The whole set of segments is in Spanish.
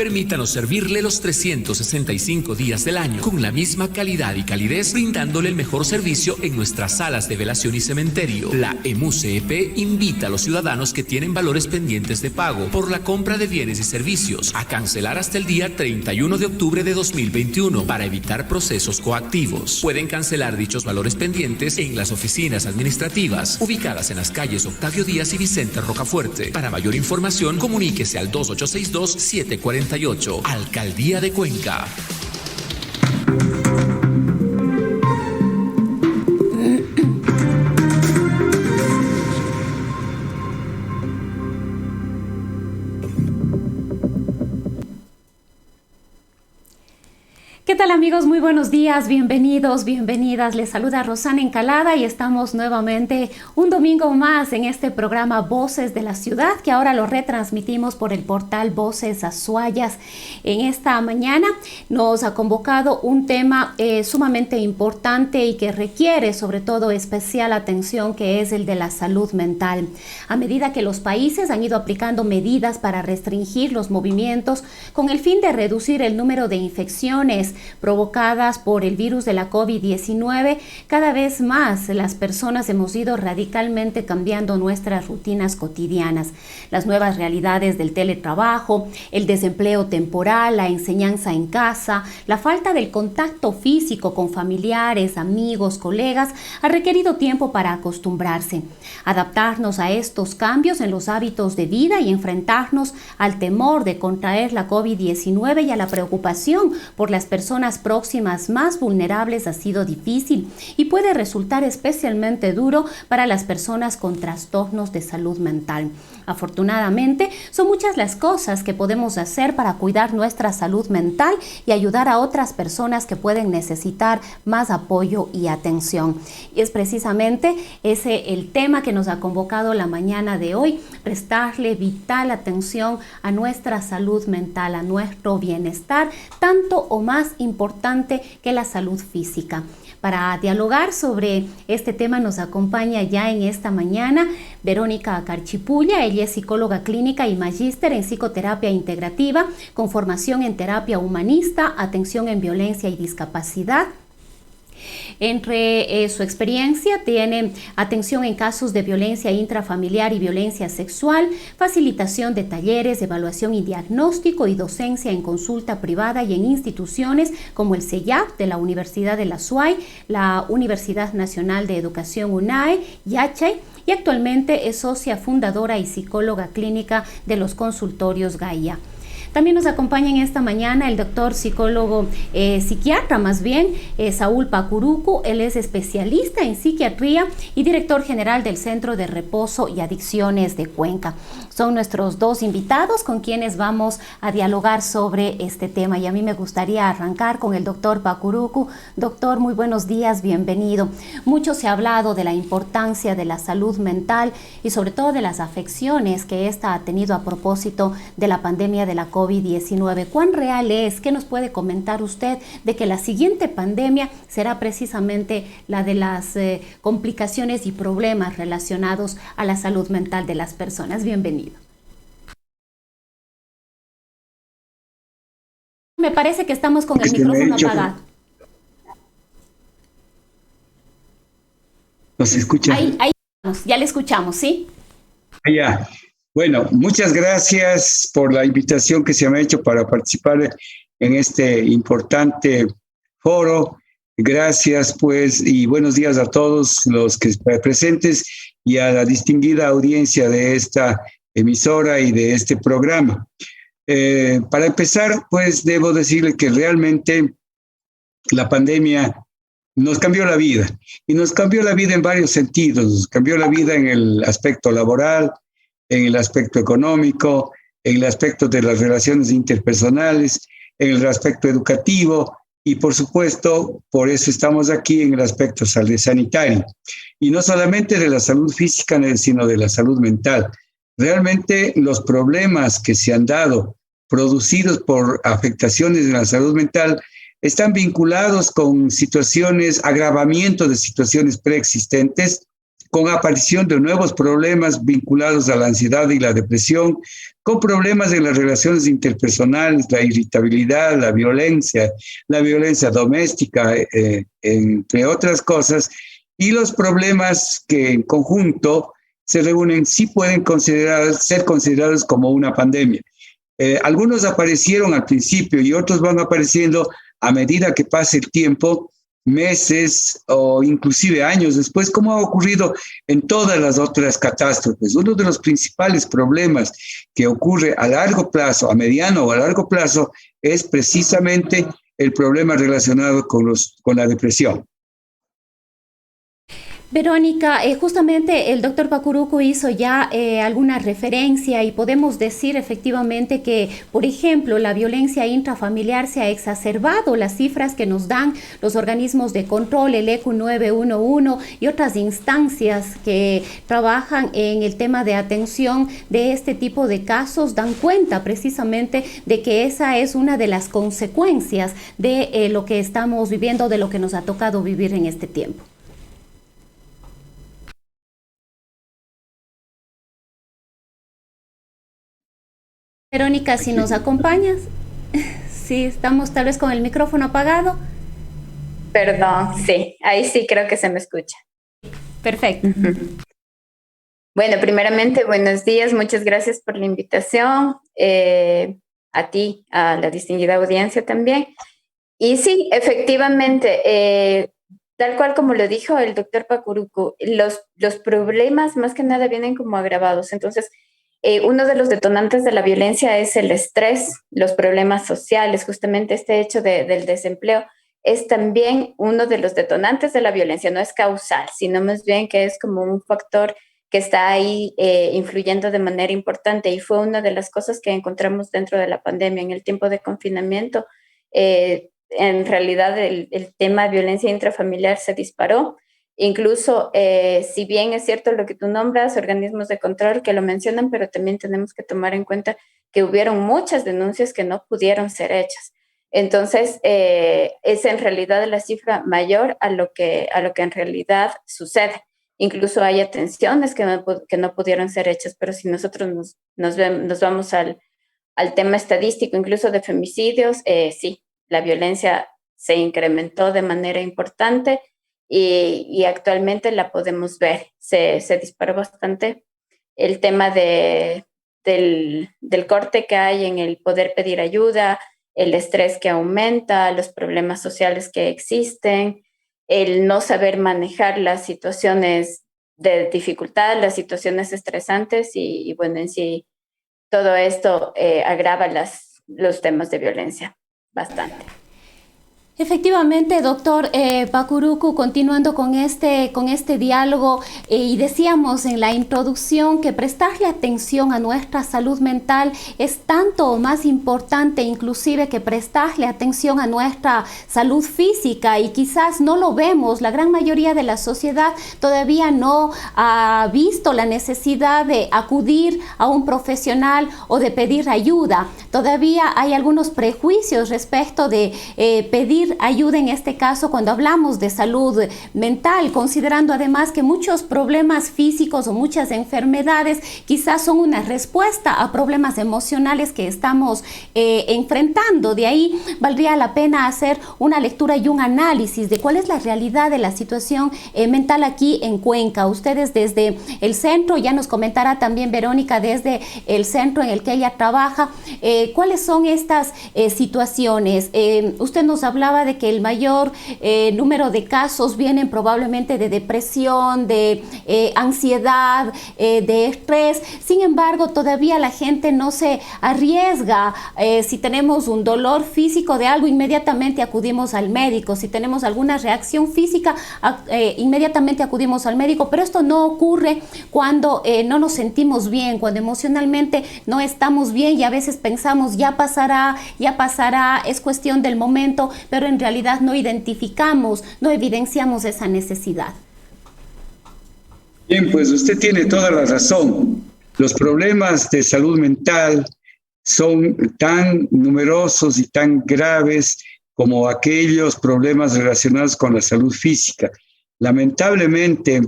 Permítanos servirle los 365 días del año con la misma calidad y calidez, brindándole el mejor servicio en nuestras salas de velación y cementerio. La EMUCEP invita a los ciudadanos que tienen valores pendientes de pago por la compra de bienes y servicios a cancelar hasta el día 31 de octubre de 2021 para evitar procesos coactivos. Pueden cancelar dichos valores pendientes en las oficinas administrativas ubicadas en las calles Octavio Díaz y Vicente Rocafuerte. Para mayor información, comuníquese al 2862-748. Alcaldía de Cuenca. ¿Qué tal, amigos? Muy buenos días, bienvenidos, bienvenidas. Les saluda Rosana Encalada y estamos nuevamente un domingo más en este programa Voces de la Ciudad, que ahora lo retransmitimos por el portal Voces Azuayas. En esta mañana nos ha convocado un tema sumamente importante y que requiere sobre todo especial atención, que es el de la salud mental. A medida que los países han ido aplicando medidas para restringir los movimientos con el fin de reducir el número de infecciones provocadas por el virus de la COVID-19, cada vez más las personas hemos ido radicalmente cambiando nuestras rutinas cotidianas. Las nuevas realidades del teletrabajo, el desempleo temporal, la enseñanza en casa, la falta del contacto físico con familiares, amigos, colegas, ha requerido tiempo para acostumbrarse. Adaptarnos a estos cambios en los hábitos de vida y enfrentarnos al temor de contraer la COVID-19 y a la preocupación por las personas próximas más vulnerables ha sido difícil y puede resultar especialmente duro para las personas con trastornos de salud mental. Afortunadamente, son muchas las cosas que podemos hacer para cuidar nuestra salud mental y ayudar a otras personas que pueden necesitar más apoyo y atención. Y es precisamente ese el tema que nos ha convocado la mañana de hoy: prestarle vital atención a nuestra salud mental, a nuestro bienestar, tanto o más importante que la salud física. Para dialogar sobre este tema nos acompaña ya en esta mañana Verónica Carchipulla. Ella es psicóloga clínica y magíster en psicoterapia integrativa con formación en terapia humanista, atención en violencia y discapacidad. Entre su experiencia tiene atención en casos de violencia intrafamiliar y violencia sexual, facilitación de talleres, evaluación y diagnóstico y docencia en consulta privada y en instituciones como el CEIAP de la Universidad de la SUAY, la Universidad Nacional de Educación UNAE, YACHAY, y actualmente es socia fundadora y psicóloga clínica de los consultorios Gaia. También nos acompaña en esta mañana el doctor psicólogo, psiquiatra más bien, Saúl Pacurucu. Él es especialista en psiquiatría y director general del Centro de Reposo y Adicciones de Cuenca. Son nuestros dos invitados con quienes vamos a dialogar sobre este tema. Y a mí me gustaría arrancar con el doctor Pacurucu. Doctor, muy buenos días, bienvenido. Mucho se ha hablado de la importancia de la salud mental y sobre todo de las afecciones que esta ha tenido a propósito de la pandemia de la COVID-19. ¿Cuán real es? ¿Qué nos puede comentar usted de que la siguiente pandemia será precisamente la de las complicaciones y problemas relacionados a la salud mental de las personas? Bienvenido. Me parece que estamos con el micrófono apagado. ¿Nos escucha? Ahí ya le escuchamos, ¿sí? Ya. Bueno, muchas gracias por la invitación que se me ha hecho para participar en este importante foro. Gracias, pues, y buenos días a todos los que están presentes y a la distinguida audiencia de esta emisora y de este programa. Para empezar, pues, debo decirle que realmente la pandemia nos cambió la vida, y nos cambió la vida en varios sentidos. Nos cambió la vida en el aspecto laboral, en el aspecto económico, en el aspecto de las relaciones interpersonales, en el aspecto educativo y, por supuesto, por eso estamos aquí, en el aspecto sanitario. Y no solamente de la salud física, sino de la salud mental. Realmente los problemas que se han dado producidos por afectaciones de la salud mental están vinculados con situaciones, agravamiento de situaciones preexistentes con aparición de nuevos problemas vinculados a la ansiedad y la depresión, con problemas en las relaciones interpersonales, la irritabilidad, la violencia doméstica, entre otras cosas, y los problemas que en conjunto se reúnen sí pueden ser considerados como una pandemia. Algunos aparecieron al principio y otros van apareciendo a medida que pase el tiempo, meses o inclusive años después, como ha ocurrido en todas las otras catástrofes. Uno de los principales problemas que ocurre a largo plazo, a mediano o a largo plazo, es precisamente el problema relacionado con la depresión. Verónica, justamente el doctor Pacuruku hizo ya alguna referencia y podemos decir efectivamente que, por ejemplo, la violencia intrafamiliar se ha exacerbado. Las cifras que nos dan los organismos de control, el ECU 911 y otras instancias que trabajan en el tema de atención de este tipo de casos, dan cuenta precisamente de que esa es una de las consecuencias de lo que estamos viviendo, de lo que nos ha tocado vivir en este tiempo. Verónica, si nos acompañas. Sí, estamos tal vez con el micrófono apagado. Perdón, sí, ahí sí creo que se me escucha. Perfecto. Bueno, primeramente, buenos días, muchas gracias por la invitación, a ti, a la distinguida audiencia también. Y sí, efectivamente, tal cual como lo dijo el doctor Pacuruku, los problemas más que nada vienen como agravados. Entonces, uno de los detonantes de la violencia es el estrés, los problemas sociales, justamente este hecho del desempleo es también uno de los detonantes de la violencia, no es causal, sino más bien que es como un factor que está ahí influyendo de manera importante, y fue una de las cosas que encontramos dentro de la pandemia. En el tiempo de confinamiento, en realidad el tema de violencia intrafamiliar se disparó. Incluso, si bien es cierto lo que tú nombras, organismos de control que lo mencionan, pero también tenemos que tomar en cuenta que hubieron muchas denuncias que no pudieron ser hechas. Entonces, es en realidad la cifra mayor a lo que en realidad sucede. Incluso hay atenciones que no pudieron ser hechas, pero si nosotros nos vamos al tema estadístico, incluso de femicidios, sí, la violencia se incrementó de manera importante. Y actualmente la podemos ver, se disparó bastante el tema del corte que hay en el poder pedir ayuda, el estrés que aumenta, los problemas sociales que existen, el no saber manejar las situaciones de dificultad, las situaciones estresantes y bueno, en sí todo esto agrava los temas de violencia bastante. Efectivamente, doctor Pacuruku, continuando con este diálogo, y decíamos en la introducción que prestarle atención a nuestra salud mental es tanto o más importante inclusive que prestarle atención a nuestra salud física, y quizás no lo vemos. La gran mayoría de la sociedad todavía no ha visto la necesidad de acudir a un profesional o de pedir ayuda. Todavía hay algunos prejuicios respecto de pedir ayuda en este caso cuando hablamos de salud mental, considerando además que muchos problemas físicos o muchas enfermedades quizás son una respuesta a problemas emocionales que estamos enfrentando. De ahí valdría la pena hacer una lectura y un análisis de cuál es la realidad de la situación mental aquí en Cuenca. Ustedes desde el centro, ya nos comentará también Verónica desde el centro en el que ella trabaja, cuáles son estas situaciones. Usted nos hablaba de que el mayor número de casos vienen probablemente de depresión, de ansiedad, de estrés. Sin embargo, todavía la gente no se arriesga. Si tenemos un dolor físico de algo, inmediatamente acudimos al médico. Si tenemos alguna reacción física, inmediatamente acudimos al médico. Pero esto no ocurre cuando no nos sentimos bien, cuando emocionalmente no estamos bien, y a veces pensamos ya pasará, es cuestión del momento, pero en realidad no identificamos, no evidenciamos esa necesidad. Bien, pues usted tiene toda la razón. Los problemas de salud mental son tan numerosos y tan graves como aquellos problemas relacionados con la salud física. Lamentablemente,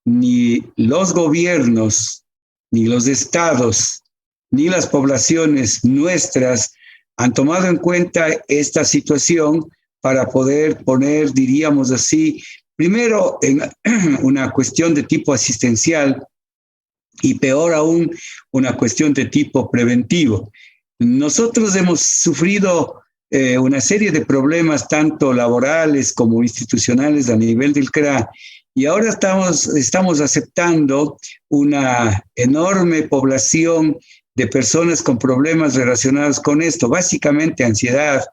ni los gobiernos, ni los estados, ni las poblaciones nuestras han tomado en cuenta esta situación para poder poner, diríamos así, primero en una cuestión de tipo asistencial y peor aún, una cuestión de tipo preventivo. Nosotros hemos sufrido una serie de problemas, tanto laborales como institucionales, a nivel del CRA, y ahora estamos aceptando una enorme población de personas con problemas relacionados con esto, básicamente ansiedad,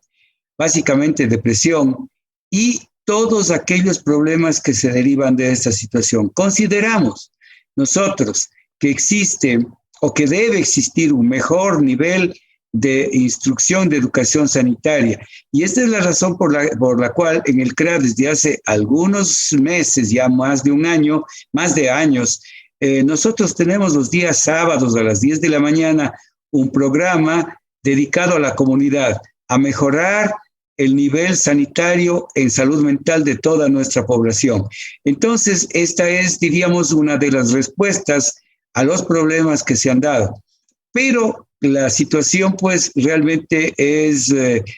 básicamente depresión y todos aquellos problemas que se derivan de esta situación. Consideramos nosotros que existe o que debe existir un mejor nivel de instrucción de educación sanitaria. Y esta es la razón por la cual en el CRA desde hace algunos meses, ya más de un año, más de años, nosotros tenemos los días sábados a las 10 de la mañana un programa dedicado a la comunidad, a mejorar el nivel sanitario en salud mental de toda nuestra población. Entonces, esta es, diríamos, una de las respuestas a los problemas que se han dado. Pero la situación, pues, realmente es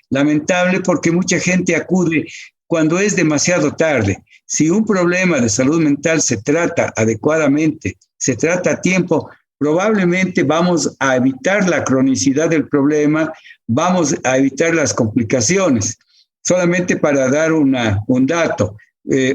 lamentable porque mucha gente acude cuando es demasiado tarde. Si un problema de salud mental se trata adecuadamente, se trata a tiempo, probablemente vamos a evitar la cronicidad del problema, vamos a evitar las complicaciones. Solamente para dar un dato,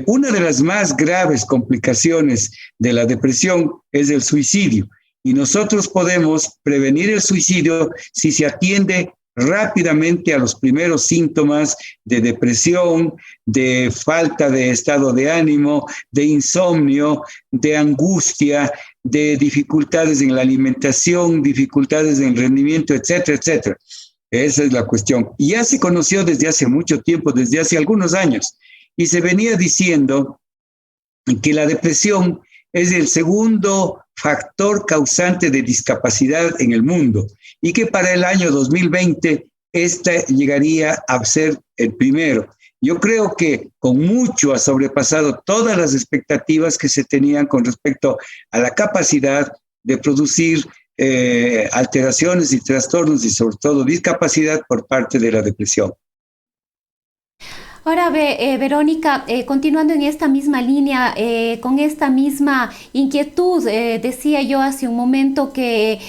una de las más graves complicaciones de la depresión es el suicidio. Y nosotros podemos prevenir el suicidio si se atiende rápidamente a los primeros síntomas de depresión, de falta de estado de ánimo, de insomnio, de angustia, de dificultades en la alimentación, dificultades en el rendimiento, etcétera, etcétera. Esa es la cuestión. Y ya se conoció desde hace mucho tiempo, desde hace algunos años, y se venía diciendo que la depresión es el segundo factor causante de discapacidad en el mundo y que para el año 2020 esta llegaría a ser el primero. Yo creo que con mucho ha sobrepasado todas las expectativas que se tenían con respecto a la capacidad de producir alteraciones y trastornos y sobre todo discapacidad por parte de la depresión. Ahora, Verónica, continuando en esta misma línea, con esta misma inquietud, decía yo hace un momento que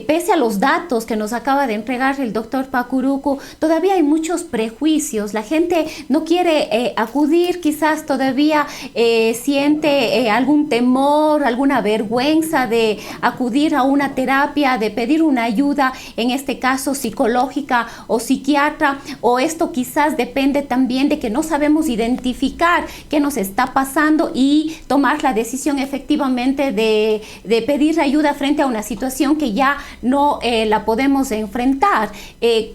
pese a los datos que nos acaba de entregar el doctor Pacuruku, todavía hay muchos prejuicios. La gente no quiere acudir, quizás todavía siente algún temor, alguna vergüenza de acudir a una terapia, de pedir una ayuda, en este caso psicológica o psiquiatra, o esto quizás depende también de que no sabemos identificar qué nos está pasando y tomar la decisión efectivamente de pedir ayuda frente a una situación que ya no la podemos enfrentar.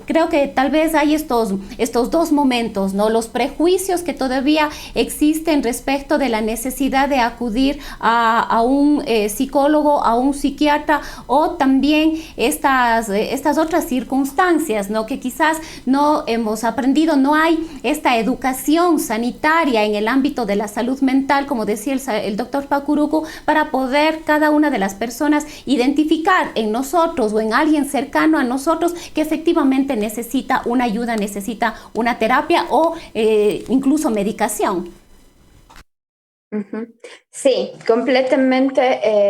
Creo que tal vez hay estos dos momentos, ¿no? Los prejuicios que todavía existen respecto de la necesidad de acudir a un psicólogo, a un psiquiatra, o también estas otras circunstancias, ¿no? Que quizás no hemos aprendido, no hay esta educación sanitaria en el ámbito de la salud mental, como decía el doctor Pacuruku, para poder cada una de las personas identificar en nosotros o en alguien cercano a nosotros que efectivamente necesita una ayuda, necesita una terapia o incluso medicación. Sí, completamente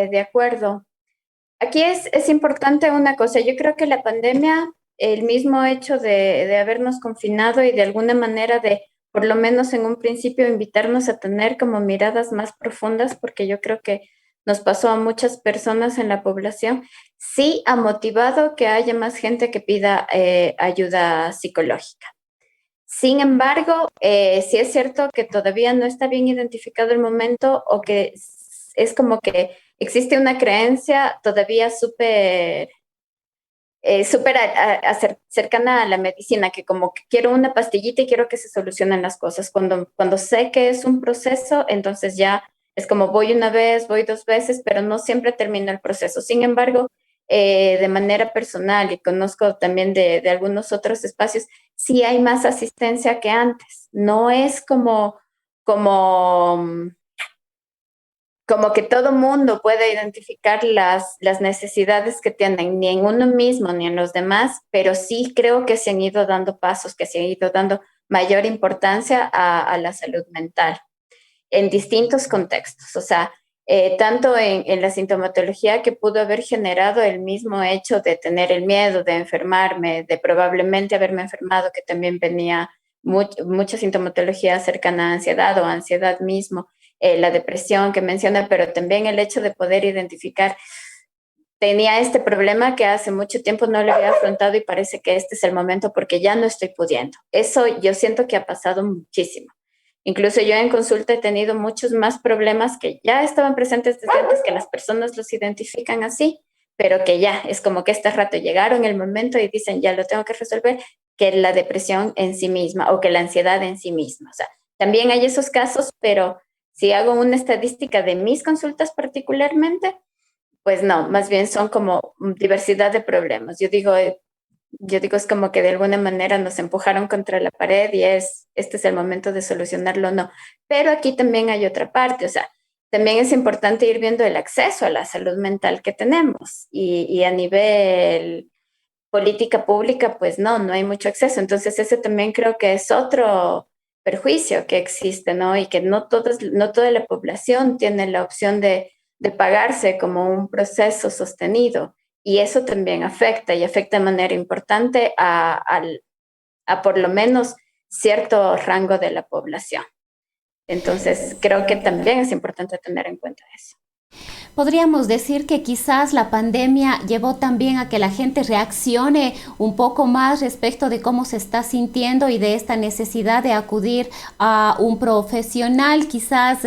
de acuerdo. Aquí es importante una cosa. Yo creo que la pandemia, el mismo hecho de habernos confinado y de alguna manera de, por lo menos en un principio, invitarnos a tener como miradas más profundas, porque yo creo que nos pasó a muchas personas en la población, sí ha motivado que haya más gente que pida ayuda psicológica. Sin embargo, sí es cierto que todavía no está bien identificado el momento, o que es como que existe una creencia todavía súper cercana a la medicina, que como que quiero una pastillita y quiero que se solucionen las cosas. Cuando sé que es un proceso, entonces ya es como voy una vez, voy dos veces, pero no siempre termino el proceso. Sin embargo, de manera personal, y conozco también de algunos otros espacios, sí hay más asistencia que antes. No es como como que todo mundo puede identificar las necesidades que tienen, ni en uno mismo ni en los demás, pero sí creo que se han ido dando pasos, que se han ido dando mayor importancia a la salud mental en distintos contextos. O sea, tanto en la sintomatología que pudo haber generado el mismo hecho de tener el miedo de enfermarme, de probablemente haberme enfermado, que también venía mucha sintomatología cercana a ansiedad o ansiedad mismo, la depresión que menciona, pero también el hecho de poder identificar, tenía este problema que hace mucho tiempo no lo había afrontado y parece que este es el momento porque ya no estoy pudiendo. Eso yo siento que ha pasado muchísimo. Incluso yo en consulta he tenido muchos más problemas que ya estaban presentes desde antes, que las personas los identifican así, pero que ya es como que este rato llegaron el momento y dicen, ya lo tengo que resolver, que la depresión en sí misma o que la ansiedad en sí misma. O sea, también hay esos casos, pero si hago una estadística de mis consultas particularmente, pues no, más bien son como diversidad de problemas. Yo digo, es como que de alguna manera nos empujaron contra la pared y este es el momento de solucionarlo o no. Pero aquí también hay otra parte, o sea, también es importante ir viendo el acceso a la salud mental que tenemos y a nivel política pública, pues no hay mucho acceso. Entonces ese también creo que es otro perjuicio que existe, ¿no? Y que no toda la población tiene la opción de pagarse como un proceso sostenido. Y eso también afecta y afecta de manera importante a por lo menos cierto rango de la población. Entonces, creo que también es importante tener en cuenta eso. Podríamos decir que quizás la pandemia llevó también a que la gente reaccione un poco más respecto de cómo se está sintiendo y de esta necesidad de acudir a un profesional. Quizás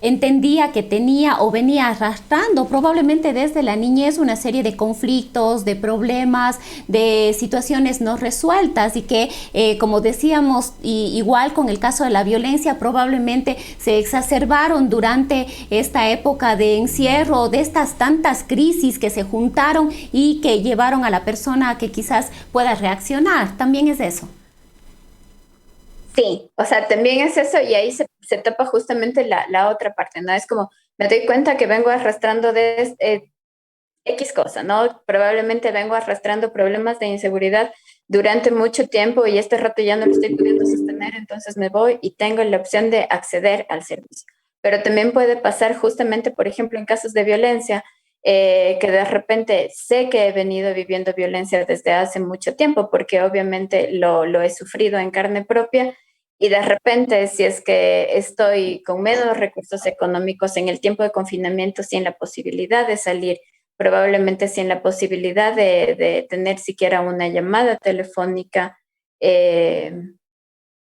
entendía que tenía o venía arrastrando probablemente desde la niñez una serie de conflictos, de problemas, de situaciones no resueltas y que, como decíamos, igual con el caso de la violencia, probablemente se exacerbaron durante esta época de encierro, de estas tantas crisis que se juntaron y que llevaron a la persona a que quizás pueda reaccionar. También es eso. Sí, o sea, también es eso y ahí se topa justamente la otra parte, ¿no? Es como, me doy cuenta que vengo arrastrando de X cosa, ¿no? Probablemente vengo arrastrando problemas de inseguridad durante mucho tiempo y este rato ya no lo estoy pudiendo sostener, entonces me voy y tengo la opción de acceder al servicio. Pero también puede pasar justamente, por ejemplo, en casos de violencia, que de repente sé que he venido viviendo violencia desde hace mucho tiempo, porque obviamente lo he sufrido en carne propia, y de repente si es que estoy con menos recursos económicos en el tiempo de confinamiento, sin la posibilidad de salir, probablemente sin la posibilidad de tener siquiera una llamada telefónica,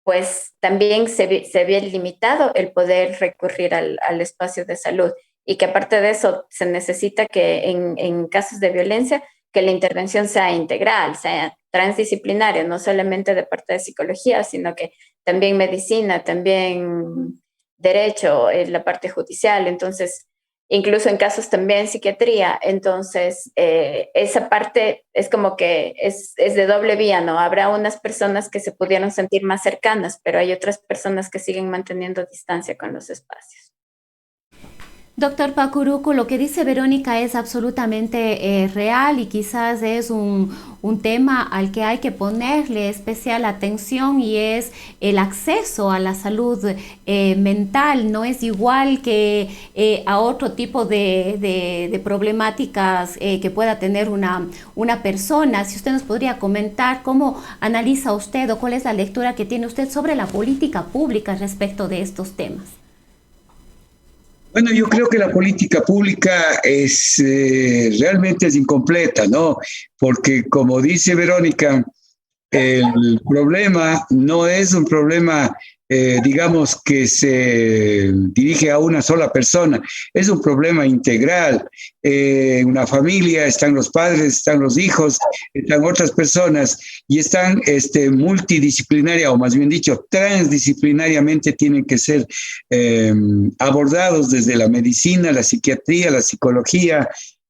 pues también se ve limitado el poder recurrir al espacio de salud y que aparte de eso se necesita que en casos de violencia que la intervención sea integral, sea transdisciplinaria, no solamente de parte de psicología, sino que también medicina, también derecho, la parte judicial. Entonces, incluso en casos también psiquiatría. Entonces, esa parte es como que es de doble vía, ¿no? Habrá unas personas que se pudieron sentir más cercanas, pero hay otras personas que siguen manteniendo distancia con los espacios. Doctor Pacuruco, lo que dice Verónica es absolutamente real y quizás es un tema al que hay que ponerle especial atención y es el acceso a la salud mental. No es igual que a otro tipo de problemáticas que pueda tener una persona. Si usted nos podría comentar cómo analiza usted o cuál es la lectura que tiene usted sobre la política pública respecto de estos temas. Bueno, yo creo que la política pública realmente es incompleta, ¿no? Porque como dice Verónica, el problema no es un problema, digamos, que se dirige a una sola persona, es un problema integral. En una familia están los padres, están los hijos, están otras personas y están multidisciplinaria, o más bien dicho, transdisciplinariamente tienen que ser abordados desde la medicina, la psiquiatría, la psicología,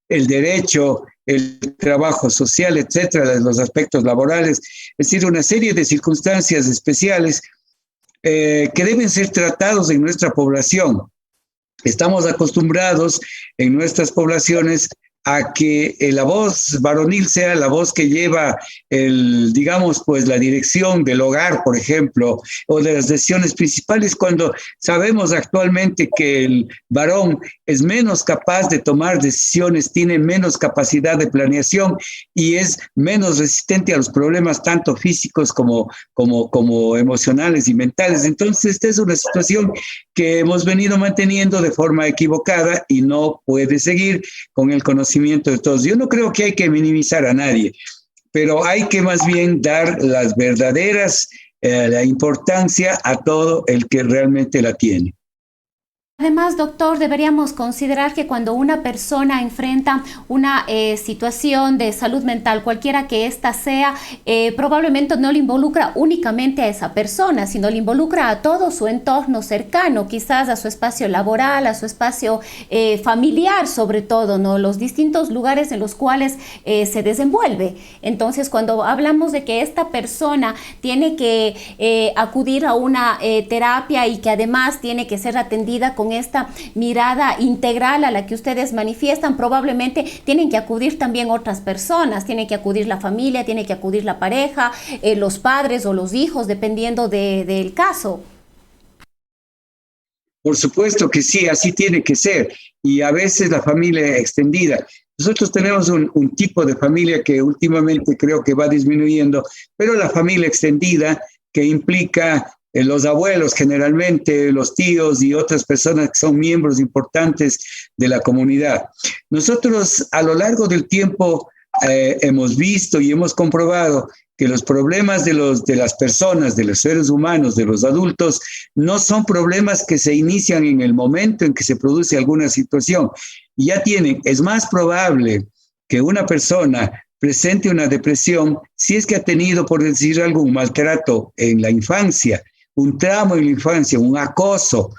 el derecho, el trabajo social, etcétera, los aspectos laborales, es decir, una serie de circunstancias especiales que deben ser tratados en nuestra población. estamos acostumbrados en nuestras poblaciones a que la voz varonil sea la voz que lleva digamos, pues la dirección del hogar, por ejemplo, o de las decisiones principales, cuando sabemos actualmente que el varón es menos capaz de tomar decisiones, tiene menos capacidad de planeación y es menos resistente a los problemas tanto físicos como emocionales y mentales. Entonces, esta es una situación que hemos venido manteniendo de forma equivocada y no puede seguir con el conocimiento de todos. Yo no creo que hay que minimizar a nadie, pero hay que más bien dar las verdaderas, la importancia a todo el que realmente la tiene. Además, doctor, deberíamos considerar que cuando una persona enfrenta una situación de salud mental, cualquiera que ésta sea, probablemente no le involucra únicamente a esa persona, sino le involucra a todo su entorno cercano, quizás a su espacio laboral, a su espacio familiar sobre todo, ¿no? Los distintos lugares en los cuales se desenvuelve. Entonces, cuando hablamos de que esta persona tiene que acudir a una terapia y que además tiene que ser atendida con esta mirada integral a la que ustedes manifiestan, probablemente tienen que acudir también otras personas, tiene que acudir la familia, tiene que acudir la pareja, los padres o los hijos, dependiendo del caso. Por supuesto que sí, así tiene que ser. Y a veces la familia extendida. Nosotros tenemos un tipo de familia que últimamente creo que va disminuyendo, pero la familia extendida que implica los abuelos generalmente, los tíos y otras personas que son miembros importantes de la comunidad. Nosotros a lo largo del tiempo hemos visto y hemos comprobado que los problemas de las personas, de los seres humanos, de los adultos, no son problemas que se inician en el momento en que se produce alguna situación. Ya es más probable que una persona presente una depresión si es que ha tenido, por decir algún maltrato en la infancia, un trauma en la infancia, un acoso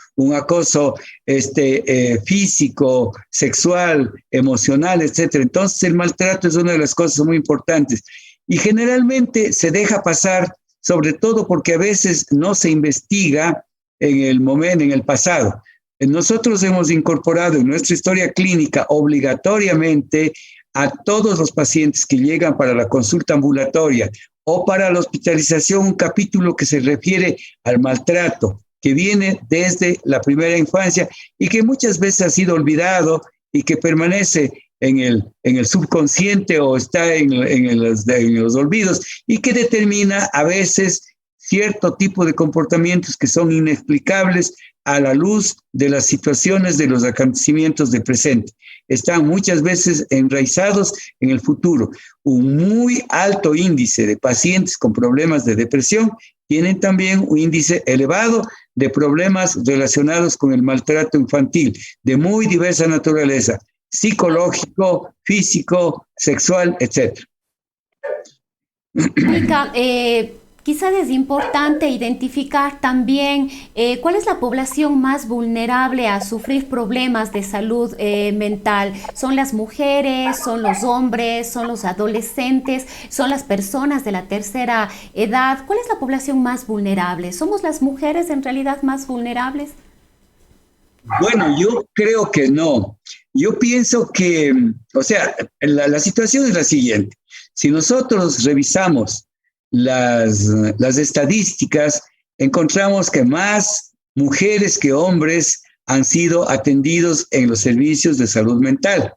físico, sexual, emocional, etc. Entonces el maltrato es una de las cosas muy importantes. Y generalmente se deja pasar, sobre todo porque a veces no se investiga en el pasado. Nosotros hemos incorporado en nuestra historia clínica obligatoriamente a todos los pacientes que llegan para la consulta ambulatoria o para la hospitalización un capítulo que se refiere al maltrato, que viene desde la primera infancia y que muchas veces ha sido olvidado y que permanece en el subconsciente o está en los olvidos y que determina a veces cierto tipo de comportamientos que son inexplicables a la luz de las situaciones de los acontecimientos del presente. Están muchas veces enraizados en el futuro. Un muy alto índice de pacientes con problemas de depresión tienen también un índice elevado de problemas relacionados con el maltrato infantil, de muy diversa naturaleza, psicológico, físico, sexual, etc. Mónica, quizás es importante identificar también cuál es la población más vulnerable a sufrir problemas de salud mental. ¿Son las mujeres, son los hombres, son los adolescentes, son las personas de la tercera edad? ¿Cuál es la población más vulnerable? ¿Somos las mujeres en realidad más vulnerables? Bueno, yo creo que no. Yo pienso que, la situación es la siguiente. Si nosotros revisamos las estadísticas, encontramos que más mujeres que hombres han sido atendidos en los servicios de salud mental.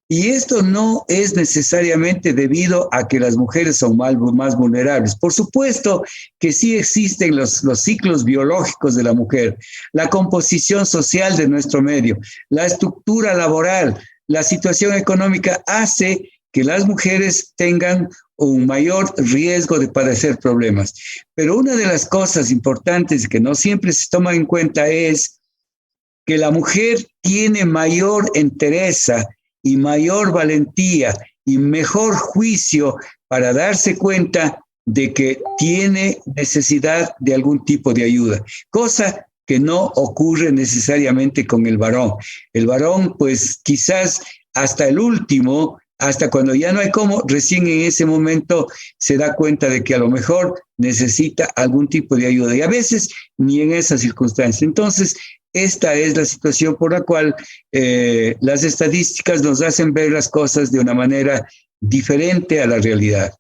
Y esto no es necesariamente debido a que las mujeres son más vulnerables. Por supuesto que sí existen los ciclos biológicos de la mujer, la composición social de nuestro medio, la estructura laboral, la situación económica hace que las mujeres tengan un mayor riesgo de padecer problemas. Pero una de las cosas importantes que no siempre se toma en cuenta es que la mujer tiene mayor entereza y mayor valentía y mejor juicio para darse cuenta de que tiene necesidad de algún tipo de ayuda, cosa que no ocurre necesariamente con el varón. El varón, pues quizás hasta el último, hasta cuando ya no hay cómo, recién en ese momento se da cuenta de que a lo mejor necesita algún tipo de ayuda y a veces ni en esa circunstancia. Entonces, esta es la situación por la cual las estadísticas nos hacen ver las cosas de una manera diferente a la realidad.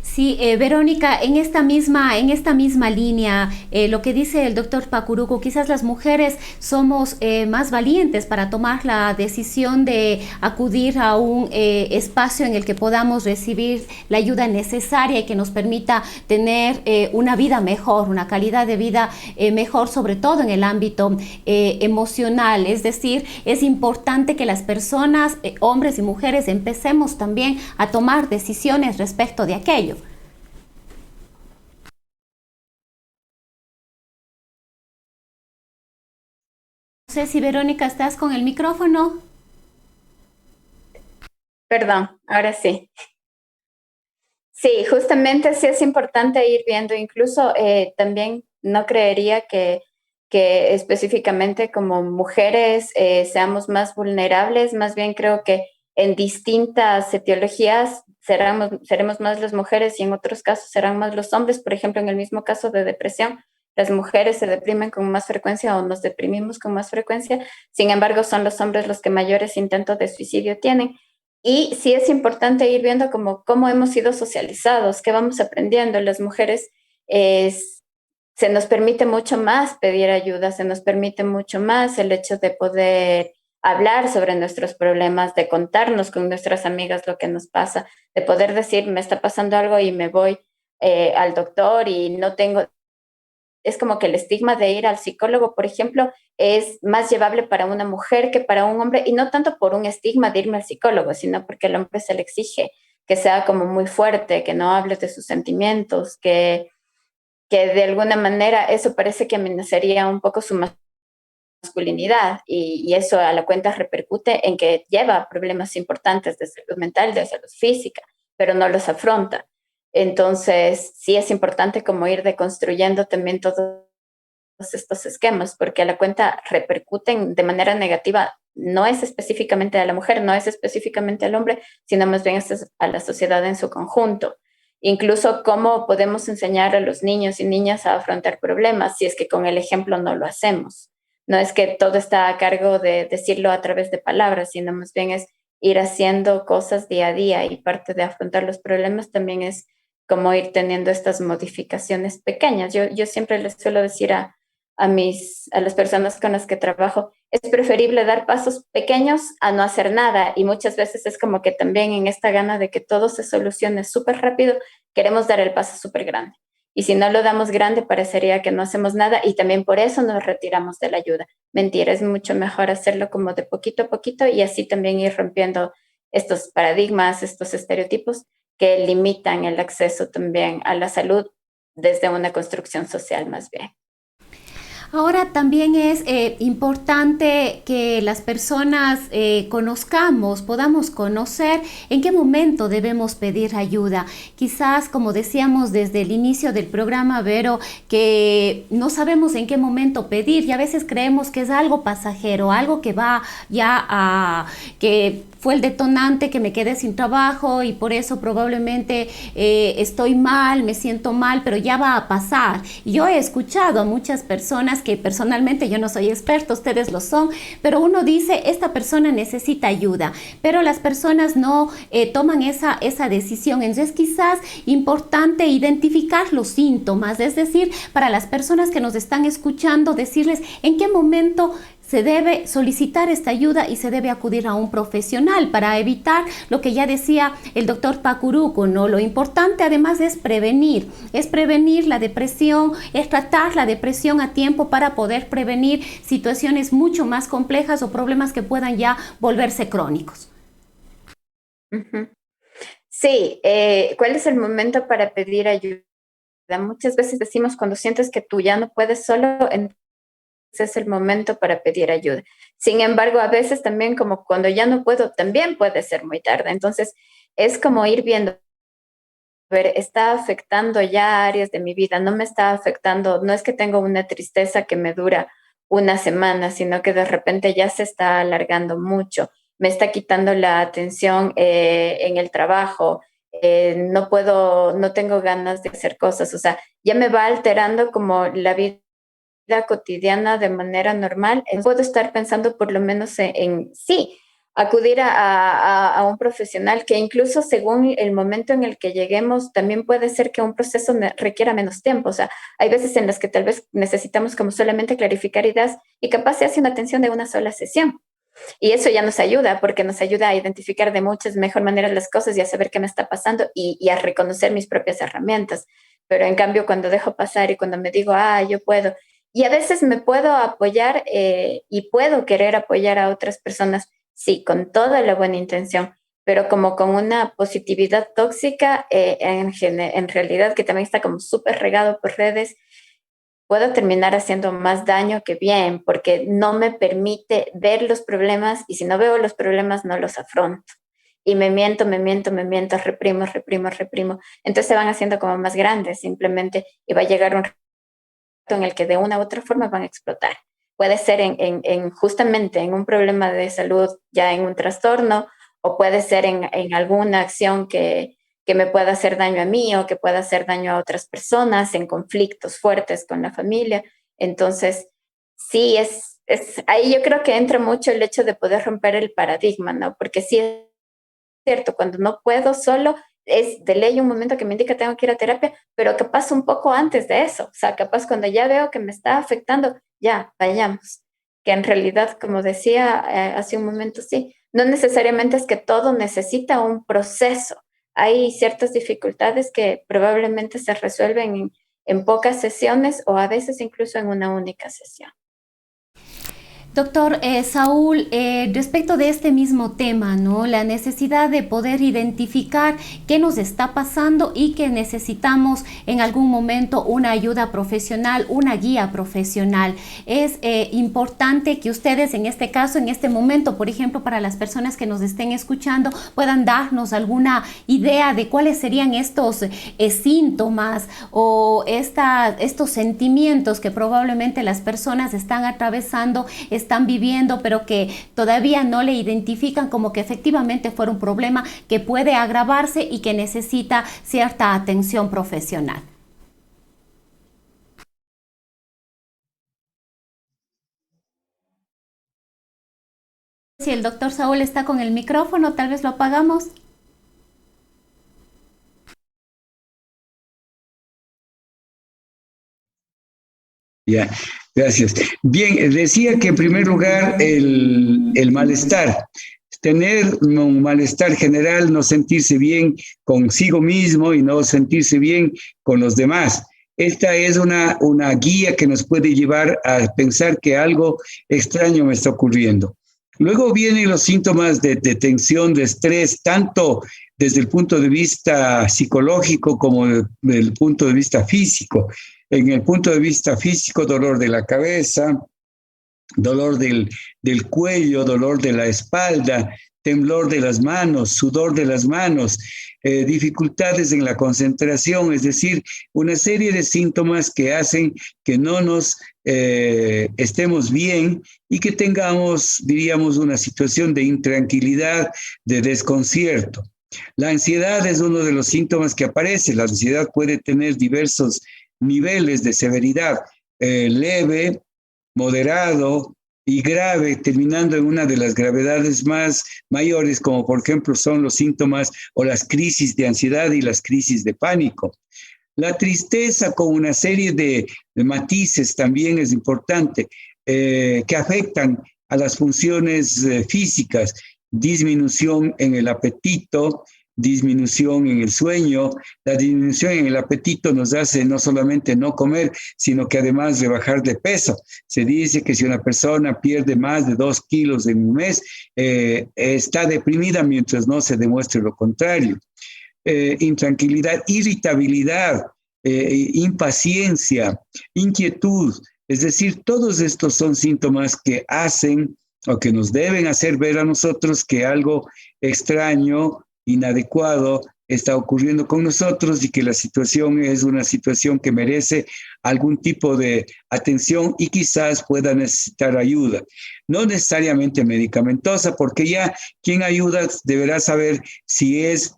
Sí, Verónica, en esta misma línea, lo que dice el doctor Pacuruco, quizás las mujeres somos más valientes para tomar la decisión de acudir a un espacio en el que podamos recibir la ayuda necesaria y que nos permita tener una vida mejor, una calidad de vida mejor, sobre todo en el ámbito emocional. Es decir, es importante que las personas, hombres y mujeres, empecemos también a tomar decisiones respecto de aquello. No sé si Verónica estás con el micrófono. Perdón, ahora sí. Sí, justamente sí es importante ir viendo, incluso también no creería que específicamente como mujeres seamos más vulnerables, más bien creo que en distintas etiologías seremos más las mujeres y en otros casos serán más los hombres. Por ejemplo, en el mismo caso de depresión, las mujeres se deprimen con más frecuencia o nos deprimimos con más frecuencia, sin embargo son los hombres los que mayores intentos de suicidio tienen. Y sí es importante ir viendo cómo hemos sido socializados, qué vamos aprendiendo. Las mujeres se nos permite mucho más pedir ayuda, se nos permite mucho más el hecho de poder hablar sobre nuestros problemas, de contarnos con nuestras amigas lo que nos pasa, de poder decir, me está pasando algo y me voy al doctor y no tengo, es como que el estigma de ir al psicólogo, por ejemplo, es más llevable para una mujer que para un hombre, y no tanto por un estigma de irme al psicólogo, sino porque el hombre se le exige que sea como muy fuerte, que no hable de sus sentimientos, que de alguna manera eso parece que amenazaría un poco su masculinidad y eso a la cuenta repercute en que lleva problemas importantes de salud mental, de salud física, pero no los afronta. Entonces, sí es importante como ir deconstruyendo también todos estos esquemas, porque a la cuenta repercuten de manera negativa, no es específicamente a la mujer, no es específicamente al hombre, sino más bien a la sociedad en su conjunto. Incluso cómo podemos enseñar a los niños y niñas a afrontar problemas si es que con el ejemplo no lo hacemos. No es que todo está a cargo de decirlo a través de palabras, sino más bien es ir haciendo cosas día a día y parte de afrontar los problemas también es como ir teniendo estas modificaciones pequeñas. Yo siempre les suelo decir a las personas con las que trabajo, es preferible dar pasos pequeños a no hacer nada. Y muchas veces es como que también en esta gana de que todo se solucione súper rápido, queremos dar el paso súper grande. Y si no lo damos grande, parecería que no hacemos nada y también por eso nos retiramos de la ayuda. Mentira, es mucho mejor hacerlo como de poquito a poquito y así también ir rompiendo estos paradigmas, estos estereotipos que limitan el acceso también a la salud desde una construcción social más bien. Ahora también es importante que las personas conozcamos, podamos conocer en qué momento debemos pedir ayuda. Quizás, como decíamos desde el inicio del programa, Vero, que no sabemos en qué momento pedir y a veces creemos que es algo pasajero, algo que va ya a que fue el detonante que me quedé sin trabajo y por eso probablemente estoy mal, me siento mal, pero ya va a pasar. Y yo he escuchado a muchas personas que personalmente yo no soy experta, ustedes lo son, pero uno dice, esta persona necesita ayuda, pero las personas no toman esa decisión. Entonces quizás importante identificar los síntomas, es decir, para las personas que nos están escuchando, decirles en qué momento se debe solicitar esta ayuda y se debe acudir a un profesional para evitar lo que ya decía el doctor Pacuruco, ¿no? Lo importante además es prevenir la depresión, es tratar la depresión a tiempo para poder prevenir situaciones mucho más complejas o problemas que puedan ya volverse crónicos. Uh-huh. Sí, ¿cuál es el momento para pedir ayuda? Muchas veces decimos cuando sientes que tú ya no puedes solo, es el momento para pedir ayuda. Sin embargo, a veces también como cuando ya no puedo, también puede ser muy tarde. Entonces, es como ir viendo, ver, está afectando ya áreas de mi vida, no me está afectando, no es que tengo una tristeza que me dura una semana, sino que de repente ya se está alargando mucho. me está quitando la atención en el trabajo, no tengo ganas de hacer cosas, o sea, ya me va alterando como la vida cotidiana de manera normal. Puedo estar pensando por lo menos sí, acudir a un profesional que incluso según el momento en el que lleguemos, también puede ser que un proceso requiera menos tiempo. O sea, hay veces en las que tal vez necesitamos como solamente clarificar ideas y capaz se hace una atención de una sola sesión. Y eso ya nos ayuda porque nos ayuda a identificar de muchas mejor maneras las cosas y a saber qué me está pasando y a reconocer mis propias herramientas. Pero en cambio, cuando dejo pasar y cuando me digo, yo puedo, y a veces me puedo apoyar y puedo querer apoyar a otras personas, sí, con toda la buena intención, pero como con una positividad tóxica, en realidad que también está como súper regado por redes, puedo terminar haciendo más daño que bien, porque no me permite ver los problemas y si no veo los problemas no los afronto. Y me miento, reprimo. Entonces se van haciendo como más grandes simplemente y va a llegar un en el que de una u otra forma van a explotar. Puede ser justamente en un problema de salud, ya en un trastorno, o puede ser en alguna acción que me pueda hacer daño a mí o que pueda hacer daño a otras personas, en conflictos fuertes con la familia. Entonces, sí, ahí yo creo que entra mucho el hecho de poder romper el paradigma, ¿no? Porque sí es cierto, cuando no puedo solo, es de ley un momento que me indica tengo que ir a terapia, pero capaz un poco antes de eso, o sea, capaz cuando ya veo que me está afectando, ya, vayamos. Que en realidad, como decía hace un momento, sí, no necesariamente es que todo necesita un proceso. Hay ciertas dificultades que probablemente se resuelven en pocas sesiones o a veces incluso en una única sesión. Doctor Saúl, respecto de este mismo tema, ¿no? La necesidad de poder identificar qué nos está pasando y que necesitamos en algún momento una ayuda profesional, una guía profesional. Es importante que ustedes en este caso, en este momento, por ejemplo, para las personas que nos estén escuchando, puedan darnos alguna idea de cuáles serían estos síntomas o estos sentimientos que probablemente las personas están atravesando, están viviendo, pero que todavía no le identifican como que efectivamente fuera un problema que puede agravarse y que necesita cierta atención profesional. Si el doctor Saúl está con el micrófono, tal vez lo apagamos. Ya, gracias. Bien, decía que en primer lugar el malestar, tener un malestar general, no sentirse bien consigo mismo y no sentirse bien con los demás. Esta es una guía que nos puede llevar a pensar que algo extraño me está ocurriendo. Luego vienen los síntomas de tensión, de estrés, tanto desde el punto de vista psicológico como desde el punto de vista físico. En el punto de vista físico, dolor de la cabeza, dolor del cuello, dolor de la espalda, temblor de las manos, sudor de las manos, dificultades en la concentración, es decir, una serie de síntomas que hacen que no nos estemos bien y que tengamos, diríamos, una situación de intranquilidad, de desconcierto. La ansiedad es uno de los síntomas que aparece. La ansiedad puede tener diversos niveles de severidad, leve, moderado y grave, terminando en una de las gravedades más mayores, como por ejemplo son los síntomas o las crisis de ansiedad y las crisis de pánico. La tristeza con una serie de matices también es importante, que afectan a las funciones físicas, disminución en el apetito, disminución en el sueño. La disminución en el apetito nos hace no solamente no comer, sino que además rebajar de peso. Se dice que si una persona pierde más de 2 kilos en un mes, está deprimida mientras no se demuestre lo contrario. Intranquilidad, irritabilidad, impaciencia, inquietud. Es decir, todos estos son síntomas que hacen o que nos deben hacer ver a nosotros que algo extraño, inadecuado, está ocurriendo con nosotros y que la situación es una situación que merece algún tipo de atención y quizás pueda necesitar ayuda. No necesariamente medicamentosa, porque ya quien ayuda deberá saber si es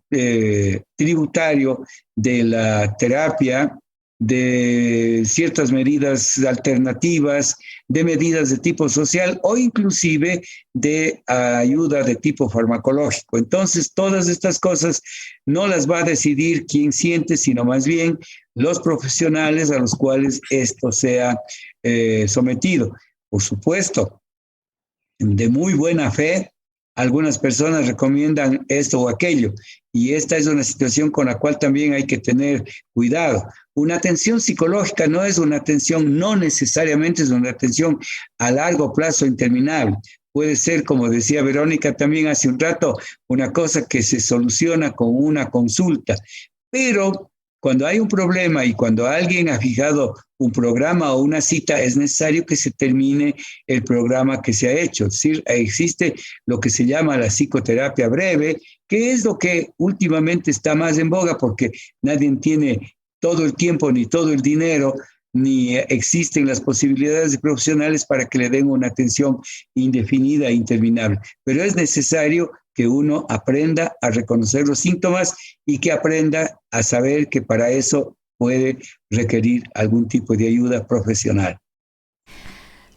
tributario de la terapia, de ciertas medidas alternativas, de medidas de tipo social o inclusive de ayuda de tipo farmacológico. Entonces, todas estas cosas no las va a decidir quien siente, sino más bien los profesionales a los cuales esto sea sometido. Por supuesto, de muy buena fe, algunas personas recomiendan esto o aquello, y esta es una situación con la cual también hay que tener cuidado. Una atención psicológica no es una atención, no necesariamente es una atención a largo plazo interminable. Puede ser, como decía Verónica también hace un rato, una cosa que se soluciona con una consulta, pero cuando hay un problema y cuando alguien ha fijado un programa o una cita, es necesario que se termine el programa que se ha hecho. Es decir, existe lo que se llama la psicoterapia breve, que es lo que últimamente está más en boga porque nadie tiene todo el tiempo ni todo el dinero, ni existen las posibilidades de profesionales para que le den una atención indefinida e interminable. Pero es necesario que uno aprenda a reconocer los síntomas y que aprenda a saber que para eso puede requerir algún tipo de ayuda profesional.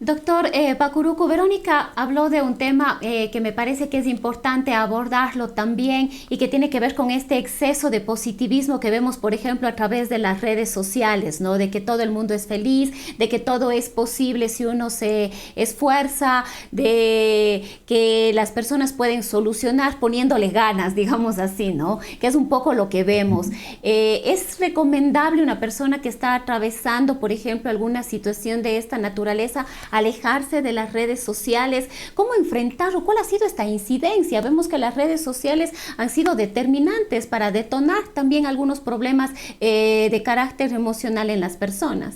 Doctor Pacuruku, Verónica habló de un tema que me parece que es importante abordarlo también y que tiene que ver con este exceso de positivismo que vemos, por ejemplo, a través de las redes sociales, ¿no? De que todo el mundo es feliz, de que todo es posible si uno se esfuerza, de que las personas pueden solucionar poniéndole ganas, digamos así, ¿no? Que es un poco lo que vemos. ¿Es recomendable una persona que está atravesando, por ejemplo, alguna situación de esta naturaleza, alejarse de las redes sociales? ¿Cómo enfrentarlo? ¿Cuál ha sido esta incidencia? Vemos que las redes sociales han sido determinantes para detonar también algunos problemas de carácter emocional en las personas.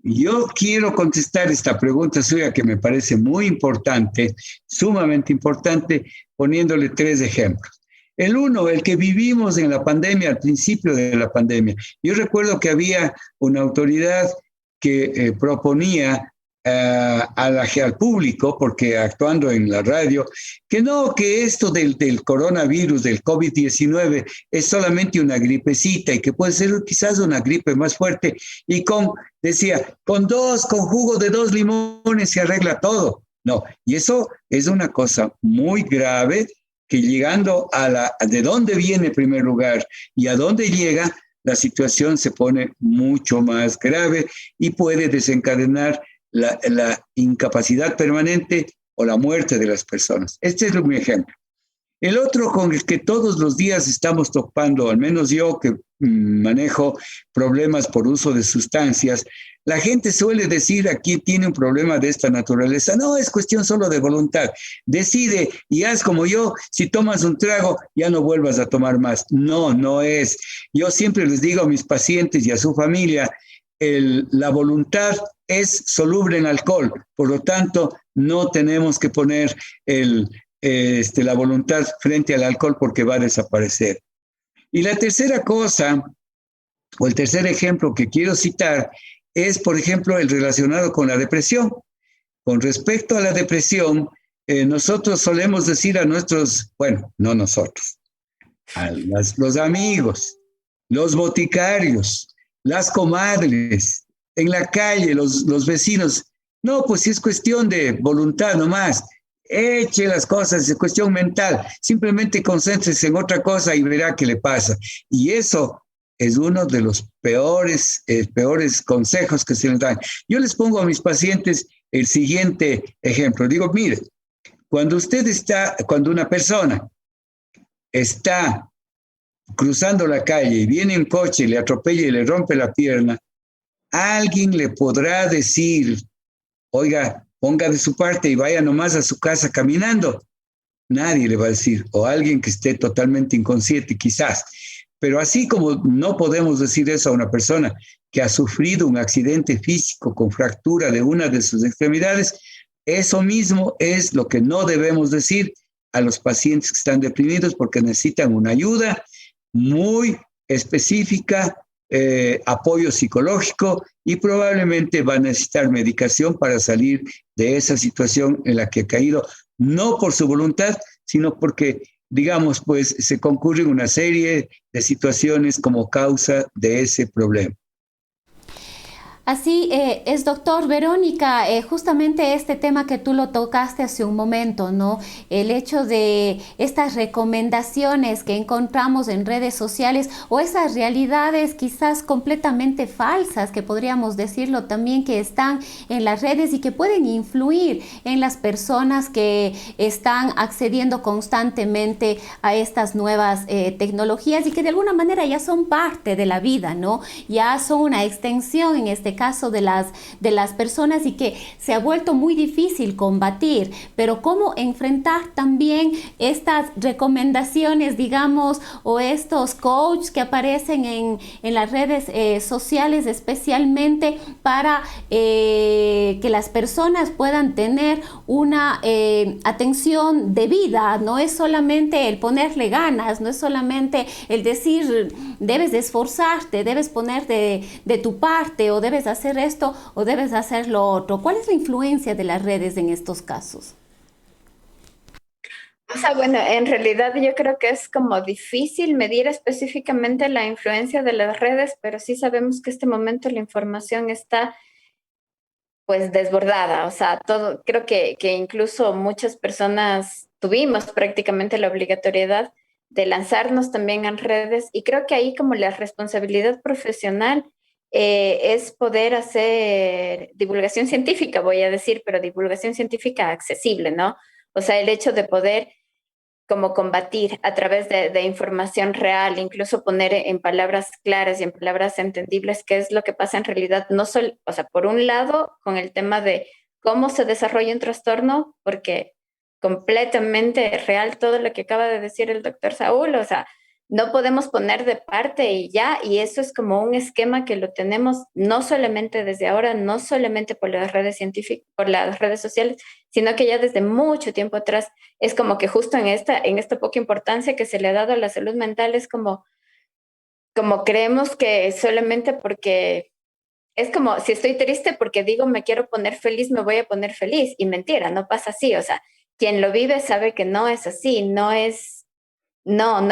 Yo quiero contestar esta pregunta suya que me parece muy importante, sumamente importante, poniéndole 3 ejemplos. El uno, el que vivimos en la pandemia, al principio de la pandemia. Yo recuerdo que había una autoridad que proponía al público, porque actuando en la radio, que no, que esto del coronavirus, del COVID-19, es solamente una gripecita y que puede ser quizás una gripe más fuerte y decía, con jugo de 2 limones se arregla todo. No, y eso es una cosa muy grave que llegando de dónde viene en primer lugar y a dónde llega, la situación se pone mucho más grave y puede desencadenar la incapacidad permanente o la muerte de las personas. Este es un ejemplo. El otro con el que todos los días estamos topando, al menos yo que manejo problemas por uso de sustancias, la gente suele decir aquí tiene un problema de esta naturaleza. No, es cuestión solo de voluntad. Decide y haz como yo, si tomas un trago ya no vuelvas a tomar más. No, no es. Yo siempre les digo a mis pacientes y a su familia, la voluntad es soluble en alcohol, por lo tanto no tenemos que poner la voluntad frente al alcohol porque va a desaparecer. Y la tercera cosa, o el tercer ejemplo que quiero citar, es, por ejemplo, el relacionado con la depresión. Con respecto a la depresión, nosotros solemos decir a nuestros, bueno, no nosotros, los amigos, los boticarios, las comadres, en la calle, los vecinos, no, pues si es cuestión de voluntad nomás, eche las cosas, es cuestión mental, simplemente concéntrese en otra cosa y verá qué le pasa. Y eso es uno de los peores consejos que se les dan. Yo les pongo a mis pacientes el siguiente ejemplo. Digo, mire, cuando una persona está cruzando la calle y viene un coche, le atropella y le rompe la pierna, alguien le podrá decir, oiga, ponga de su parte y vaya nomás a su casa caminando. Nadie le va a decir, o alguien que esté totalmente inconsciente quizás. Pero así como no podemos decir eso a una persona que ha sufrido un accidente físico con fractura de una de sus extremidades, eso mismo es lo que no debemos decir a los pacientes que están deprimidos porque necesitan una ayuda muy específica, apoyo psicológico y probablemente va a necesitar medicación para salir de esa situación en la que ha caído, no por su voluntad, sino porque, digamos, pues se concurren una serie de situaciones como causa de ese problema. Así es, doctor Verónica, justamente este tema que tú lo tocaste hace un momento, ¿no? El hecho de estas recomendaciones que encontramos en redes sociales o esas realidades quizás completamente falsas, que podríamos decirlo también, que están en las redes y que pueden influir en las personas que están accediendo constantemente a estas nuevas tecnologías y que de alguna manera ya son parte de la vida, ¿no? Ya son una extensión en este caso de las personas y que se ha vuelto muy difícil combatir, pero cómo enfrentar también estas recomendaciones, digamos, o estos coaches que aparecen en las redes sociales, especialmente para que las personas puedan tener una atención debida. No es solamente el ponerle ganas, no es solamente el decir debes de esforzarte, debes poner de tu parte o debes hacer esto o debes hacer lo otro. ¿Cuál es la influencia de las redes en estos casos? O sea, bueno, en realidad yo creo que es como difícil medir específicamente la influencia de las redes, pero sí sabemos que en este momento la información está pues desbordada. O sea, todo, creo que incluso muchas personas tuvimos prácticamente la obligatoriedad de lanzarnos también en redes y creo que ahí como la responsabilidad profesional es poder hacer divulgación científica, voy a decir, pero divulgación científica accesible, ¿no? O sea, el hecho de poder como combatir a través de información real, incluso poner en palabras claras y en palabras entendibles qué es lo que pasa en realidad, no solo, o sea, por un lado, con el tema de cómo se desarrolla un trastorno, porque completamente real todo lo que acaba de decir el doctor Saúl, o sea, no podemos poner de parte y ya, y eso es como un esquema que lo tenemos no solamente desde ahora, no solamente por las redes científicas, por las redes sociales, sino que ya desde mucho tiempo atrás es como que justo en esta poca importancia que se le ha dado a la salud mental es como creemos que solamente porque es como si estoy triste porque digo me quiero poner feliz, me voy a poner feliz y mentira, no pasa así, o sea, quien lo vive sabe que no es así, no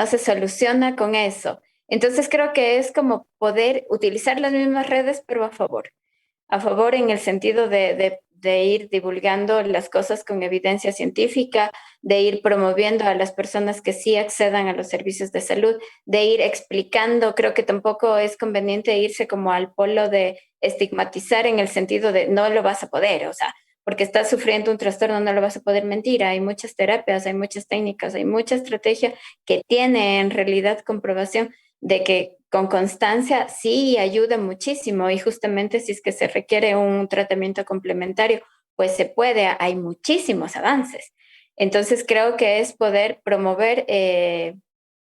se soluciona con eso. Entonces creo que es como poder utilizar las mismas redes, pero a favor en el sentido de ir divulgando las cosas con evidencia científica, de ir promoviendo a las personas que sí accedan a los servicios de salud, de ir explicando. Creo que tampoco es conveniente irse como al polo de estigmatizar en el sentido de no lo vas a poder, o sea, porque estás sufriendo un trastorno, no lo vas a poder mentir. Hay muchas terapias, hay muchas técnicas, hay mucha estrategia que tiene en realidad comprobación de que con constancia sí ayuda muchísimo y justamente si es que se requiere un tratamiento complementario, pues se puede, hay muchísimos avances. Entonces creo que es poder promover,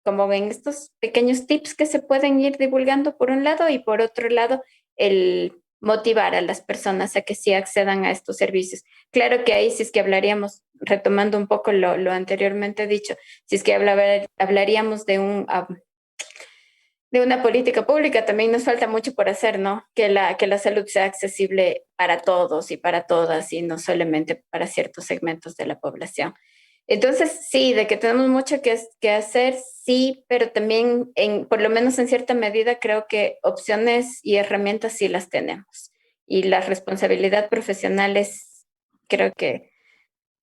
como ven, estos pequeños tips que se pueden ir divulgando por un lado y por otro lado, el motivar a las personas a que sí accedan a estos servicios. Claro que ahí si es que hablaríamos, retomando un poco lo anteriormente dicho, si es que hablaríamos de una política pública, también nos falta mucho por hacer, ¿no? Que la salud sea accesible para todos y para todas y no solamente para ciertos segmentos de la población. Entonces, sí, de que tenemos mucho que hacer, sí, pero también, por lo menos en cierta medida, creo que opciones y herramientas sí las tenemos. Y la responsabilidad profesional es, creo que,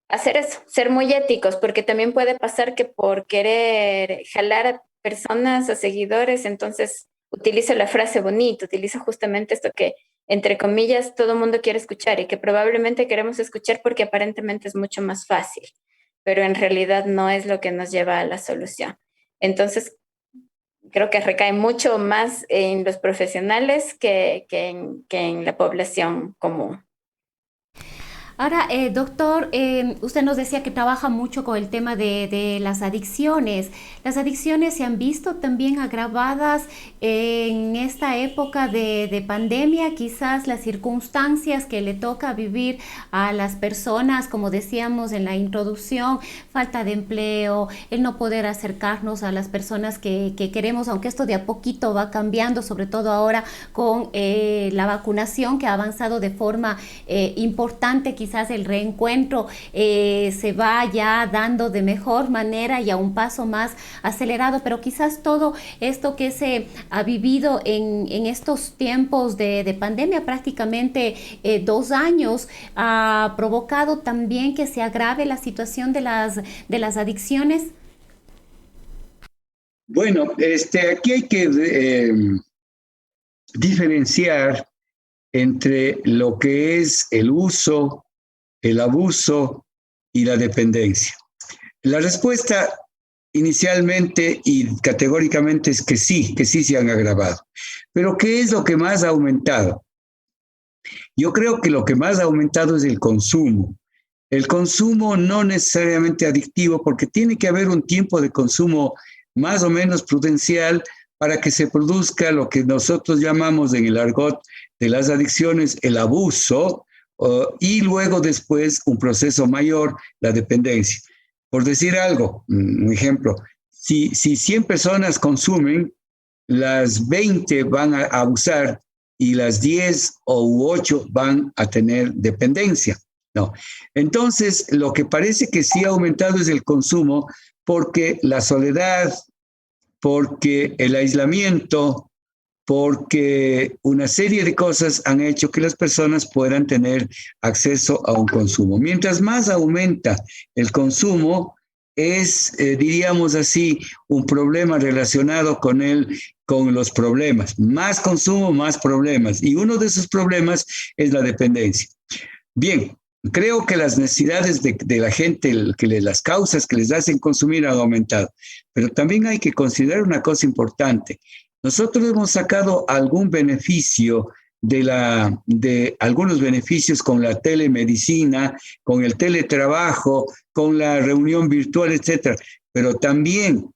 hacer eso, ser muy éticos, porque también puede pasar que por querer jalar a personas, a seguidores, entonces utilizo la frase bonita, utilizo justamente esto que, entre comillas, todo el mundo quiere escuchar y que probablemente queremos escuchar porque aparentemente es mucho más fácil, pero en realidad no es lo que nos lleva a la solución. Entonces, creo que recae mucho más en los profesionales que en la población común. Ahora, doctor, usted nos decía que trabaja mucho con el tema de las adicciones. Las adicciones se han visto también agravadas en esta época de pandemia, quizás las circunstancias que le toca vivir a las personas, como decíamos en la introducción, falta de empleo, el no poder acercarnos a las personas que queremos, aunque esto de a poquito va cambiando, sobre todo ahora con la vacunación que ha avanzado de forma importante. Quizás el reencuentro se va ya dando de mejor manera y a un paso más acelerado, pero quizás todo esto que se ha vivido en estos tiempos de pandemia, prácticamente 2 años, ha provocado también que se agrave la situación de las adicciones. Bueno, aquí hay que diferenciar entre lo que es el uso, el abuso y la dependencia. La respuesta inicialmente y categóricamente es que sí se han agravado. Pero ¿qué es lo que más ha aumentado? Yo creo que lo que más ha aumentado es el consumo. El consumo no necesariamente adictivo, porque tiene que haber un tiempo de consumo más o menos prudencial para que se produzca lo que nosotros llamamos en el argot de las adicciones el abuso, y luego después un proceso mayor, la dependencia. Por decir algo, un ejemplo, si 100 personas consumen, las 20 van a abusar y las 10 u 8 van a tener dependencia. No. Entonces, lo que parece que sí ha aumentado es el consumo, porque la soledad, porque el aislamiento, porque una serie de cosas han hecho que las personas puedan tener acceso a un consumo. Mientras más aumenta el consumo, es, diríamos así, un problema relacionado con los problemas. Más consumo, más problemas. Y uno de esos problemas es la dependencia. Bien, creo que las necesidades de la gente, las causas que les hacen consumir han aumentado. Pero también hay que considerar una cosa importante. Nosotros hemos sacado algún beneficio de algunos beneficios con la telemedicina, con el teletrabajo, con la reunión virtual, etcétera. Pero también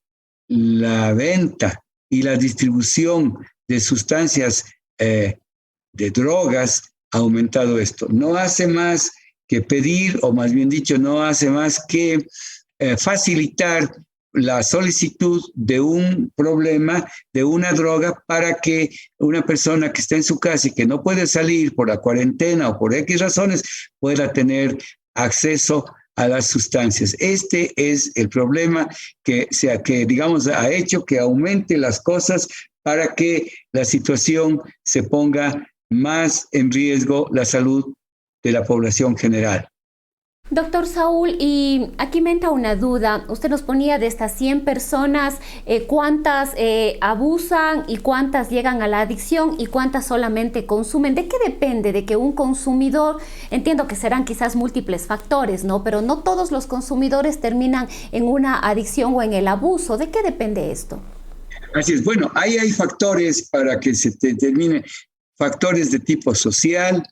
la venta y la distribución de sustancias, de drogas, ha aumentado esto. No hace más que pedir, o más bien dicho, no hace más que facilitar la solicitud de un problema, de una droga, para que una persona que está en su casa y que no puede salir por la cuarentena o por X razones, pueda tener acceso a las sustancias. Este es el problema que digamos, ha hecho que aumente las cosas para que la situación se ponga más en riesgo la salud de la población general. Doctor Saúl, y aquí me entra una duda. Usted nos ponía de estas 100 personas, ¿cuántas abusan y cuántas llegan a la adicción y cuántas solamente consumen? ¿De qué depende de que un consumidor, entiendo que serán quizás múltiples factores, ¿no? Pero no todos los consumidores terminan en una adicción o en el abuso. ¿De qué depende esto? Así es. Bueno, ahí hay factores para que se determine, factores de tipo social,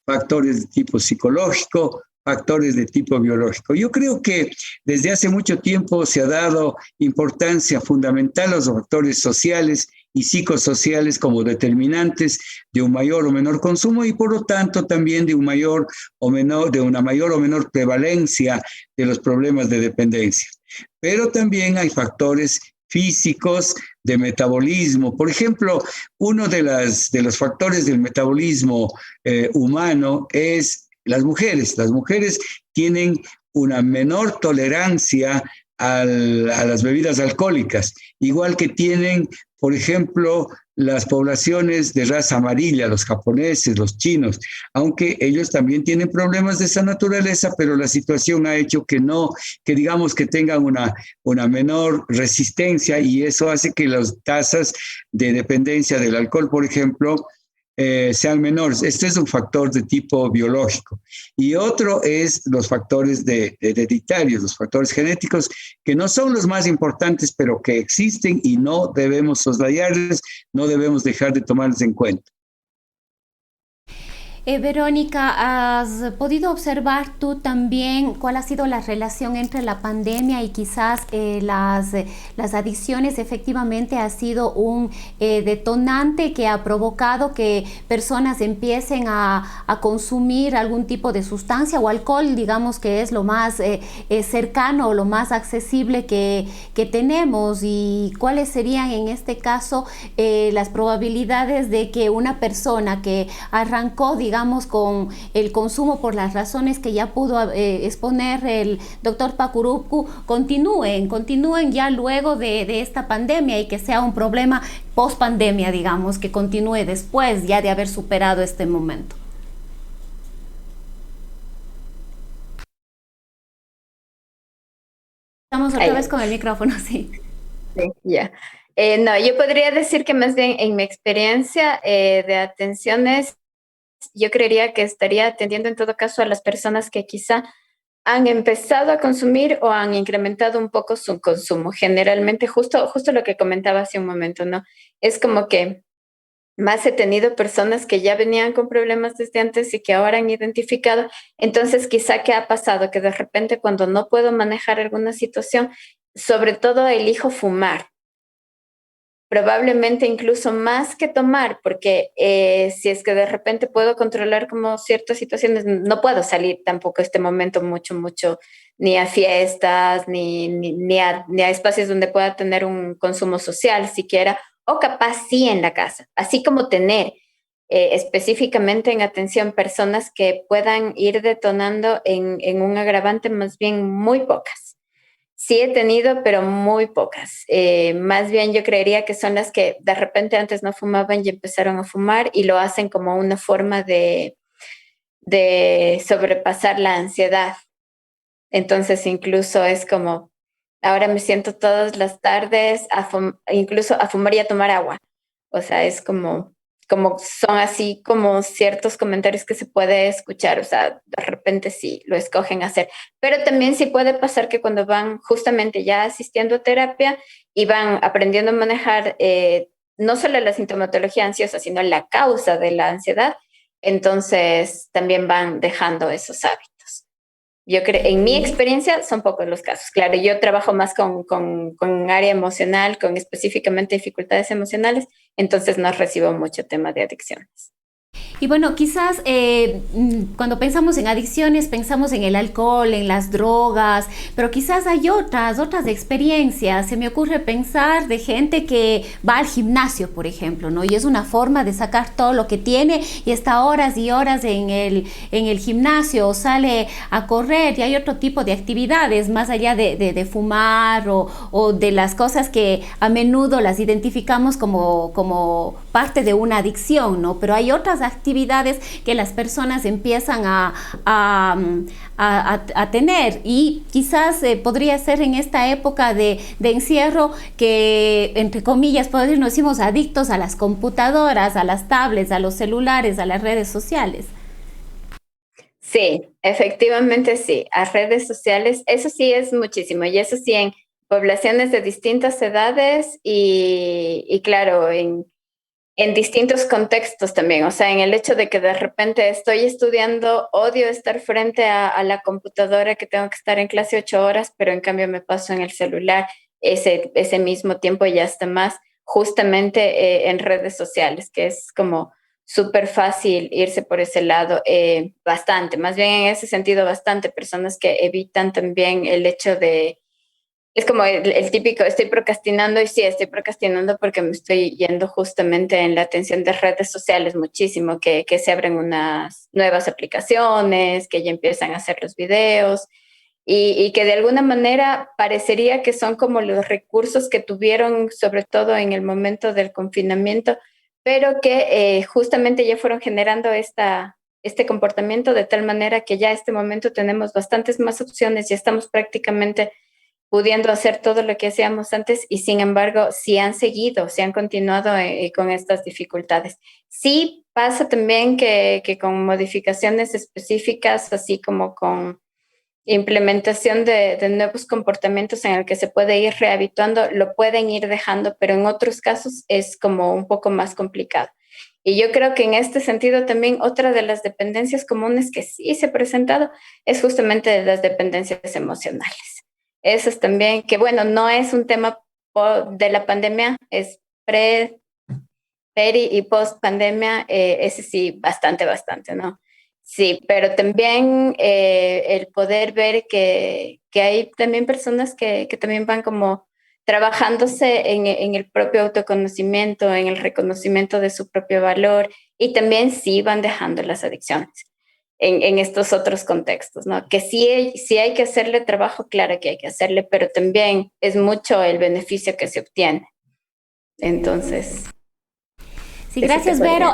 factores de tipo psicológico, factores de tipo biológico. Yo creo que desde hace mucho tiempo se ha dado importancia fundamental a los factores sociales y psicosociales como determinantes de un mayor o menor consumo, y por lo tanto también de una mayor o menor prevalencia de los problemas de dependencia. Pero también hay factores físicos de metabolismo. Por ejemplo, uno de los factores del metabolismo humano es las mujeres. Las mujeres tienen una menor tolerancia a las bebidas alcohólicas, igual que tienen, por ejemplo, las poblaciones de raza amarilla, los japoneses, los chinos, aunque ellos también tienen problemas de esa naturaleza, pero la situación ha hecho que digamos que tengan una menor resistencia, y eso hace que las tasas de dependencia del alcohol, por ejemplo, sean menores. Este es un factor de tipo biológico. Y otro es los factores hereditarios, los factores genéticos, que no son los más importantes, pero que existen y no debemos soslayarles, no debemos dejar de tomarlos en cuenta. Verónica, ¿has podido observar tú también cuál ha sido la relación entre la pandemia y quizás las adicciones? Efectivamente ha sido un detonante que ha provocado que personas empiecen a consumir algún tipo de sustancia o alcohol, digamos que es lo más cercano o lo más accesible que tenemos. ¿Y cuáles serían en este caso las probabilidades de que una persona que arrancó, digamos, con el consumo por las razones que ya pudo exponer el doctor Pacurupcu, continúen ya luego de esta pandemia y que sea un problema post pandemia, digamos, que continúe después ya de haber superado este momento? Estamos otra vez con el micrófono, sí. Sí, ya. No, yo podría decir que más bien en mi experiencia de atenciones, yo creería que estaría atendiendo en todo caso a las personas que quizá han empezado a consumir o han incrementado un poco su consumo. Generalmente, justo lo que comentaba hace un momento, ¿no? Es como que más he tenido personas que ya venían con problemas desde antes y que ahora han identificado. Entonces, quizá ¿qué ha pasado? Que de repente cuando no puedo manejar alguna situación, sobre todo elijo fumar. Probablemente incluso más que tomar, porque si es que de repente puedo controlar como ciertas situaciones, no puedo salir tampoco este momento mucho, ni a fiestas, ni a espacios donde pueda tener un consumo social siquiera, o capaz sí en la casa, así como tener específicamente en atención personas que puedan ir detonando en un agravante más bien muy pocas. Sí he tenido, pero muy pocas. Más bien yo creería que son las que de repente antes no fumaban y empezaron a fumar y lo hacen como una forma de sobrepasar la ansiedad. Entonces incluso es como, ahora me siento todas las tardes incluso a fumar y a tomar agua. O sea, es como son así como ciertos comentarios que se puede escuchar, o sea, de repente sí lo escogen hacer, pero también sí puede pasar que cuando van justamente ya asistiendo a terapia y van aprendiendo a manejar no solo la sintomatología ansiosa, sino la causa de la ansiedad, entonces también van dejando esos hábitos. Yo creo, en mi experiencia son pocos los casos. Claro, yo trabajo más con área emocional, con específicamente dificultades emocionales, entonces no recibo mucho tema de adicciones. Y bueno, quizás cuando pensamos en adicciones, pensamos en el alcohol, en las drogas, pero quizás hay otras experiencias. Se me ocurre pensar de gente que va al gimnasio, por ejemplo, ¿no? Y es una forma de sacar todo lo que tiene y está horas y horas en el gimnasio o sale a correr, y hay otro tipo de actividades más allá de fumar o de las cosas que a menudo las identificamos como parte de una adicción, ¿no? Pero hay otras actividades que las personas empiezan a tener, y quizás podría ser en esta época de encierro que, entre comillas, puedo decir, nos hicimos adictos a las computadoras, a las tablets, a los celulares, a las redes sociales. Sí, efectivamente sí, a redes sociales, eso sí es muchísimo, y eso sí en poblaciones de distintas edades y claro, en distintos contextos también, o sea, en el hecho de que de repente estoy estudiando, odio estar frente a la computadora, que tengo que estar en clase 8 horas, pero en cambio me paso en el celular ese mismo tiempo y hasta más, justamente en redes sociales, que es como súper fácil irse por ese lado, bastante, más bien en ese sentido bastante, personas que evitan también el hecho de es como el típico, estoy procrastinando y sí, estoy procrastinando porque me estoy yendo justamente en la atención de redes sociales muchísimo, que se abren unas nuevas aplicaciones, que ya empiezan a hacer los videos y que de alguna manera parecería que son como los recursos que tuvieron sobre todo en el momento del confinamiento, pero que justamente ya fueron generando este comportamiento de tal manera que ya a este momento tenemos bastantes más opciones, ya estamos prácticamente pudiendo hacer todo lo que hacíamos antes y sin embargo sí han seguido, sí han continuado con estas dificultades. Sí pasa también que con modificaciones específicas, así como con implementación de nuevos comportamientos en el que se puede ir rehabituando, lo pueden ir dejando, pero en otros casos es como un poco más complicado. Y yo creo que en este sentido también otra de las dependencias comunes que sí se ha presentado es justamente las dependencias emocionales. Esas también, que bueno, no es un tema de la pandemia, es peri y post pandemia, ese sí, bastante, ¿no? Sí, pero también el poder ver que hay también personas que también van como trabajándose en el propio autoconocimiento, en el reconocimiento de su propio valor y también sí van dejando las adicciones en estos otros contextos, ¿no? Que sí hay que hacerle trabajo, claro que hay que hacerle, pero también es mucho el beneficio que se obtiene. Entonces... Sí, gracias, Vero.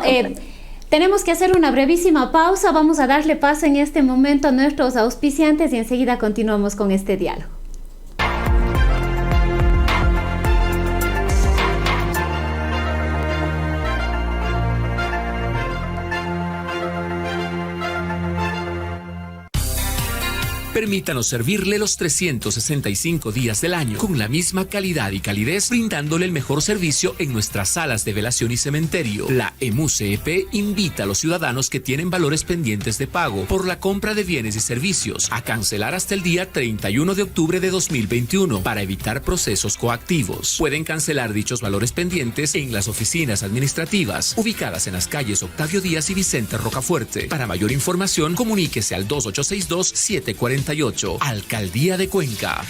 Tenemos que hacer una brevísima pausa. Vamos a darle paso en este momento a nuestros auspiciantes y enseguida continuamos con este diálogo. Permítanos servirle los 365 días del año con la misma calidad y calidez, brindándole el mejor servicio en nuestras salas de velación y cementerio. La EMUCEP invita a los ciudadanos que tienen valores pendientes de pago por la compra de bienes y servicios a cancelar hasta el día 31 de octubre de 2021 para evitar procesos coactivos. Pueden cancelar dichos valores pendientes en las oficinas administrativas ubicadas en las calles Octavio Díaz y Vicente Rocafuerte. Para mayor información, comuníquese al 2862-748. Alcaldía de Cuenca.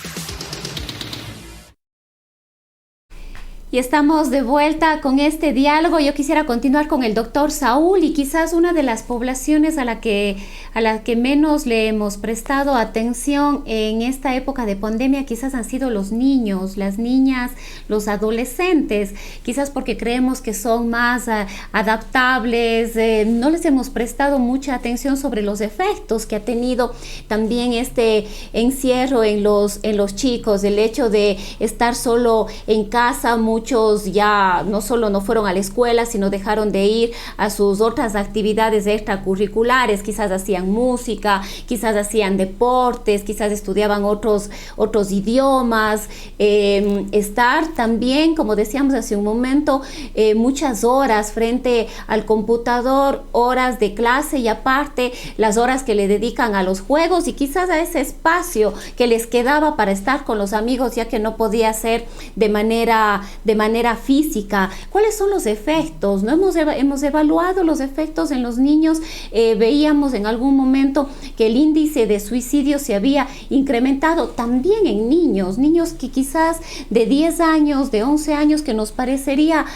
Y estamos de vuelta con este diálogo. Yo quisiera continuar con el doctor Saúl y quizás una de las poblaciones a la que menos le hemos prestado atención en esta época de pandemia quizás han sido los niños, las niñas, los adolescentes, quizás porque creemos que son más adaptables, no les hemos prestado mucha atención sobre los efectos que ha tenido también este encierro en los chicos, el hecho de estar solo en casa. Muchos ya no solo no fueron a la escuela, sino dejaron de ir a sus otras actividades extracurriculares, quizás hacían música, quizás hacían deportes, quizás estudiaban otros idiomas, estar también, como decíamos hace un momento, muchas horas frente al computador, horas de clase y aparte las horas que le dedican a los juegos y quizás a ese espacio que les quedaba para estar con los amigos, ya que no podía ser de manera física. ¿Cuáles son los efectos? ¿No hemos evaluado los efectos en los niños? Veíamos en algún momento que el índice de suicidio se había incrementado también en niños que quizás de 10 años, de 11 años, que nos parecería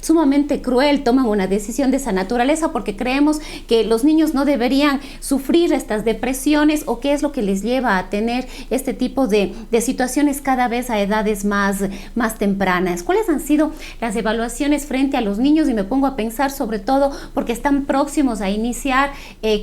sumamente cruel, toman una decisión de esa naturaleza porque creemos que los niños no deberían sufrir estas depresiones o qué es lo que les lleva a tener este tipo de situaciones cada vez a edades más tempranas. ¿Cuáles han sido las evaluaciones frente a los niños? Y me pongo a pensar sobre todo porque están próximos a iniciar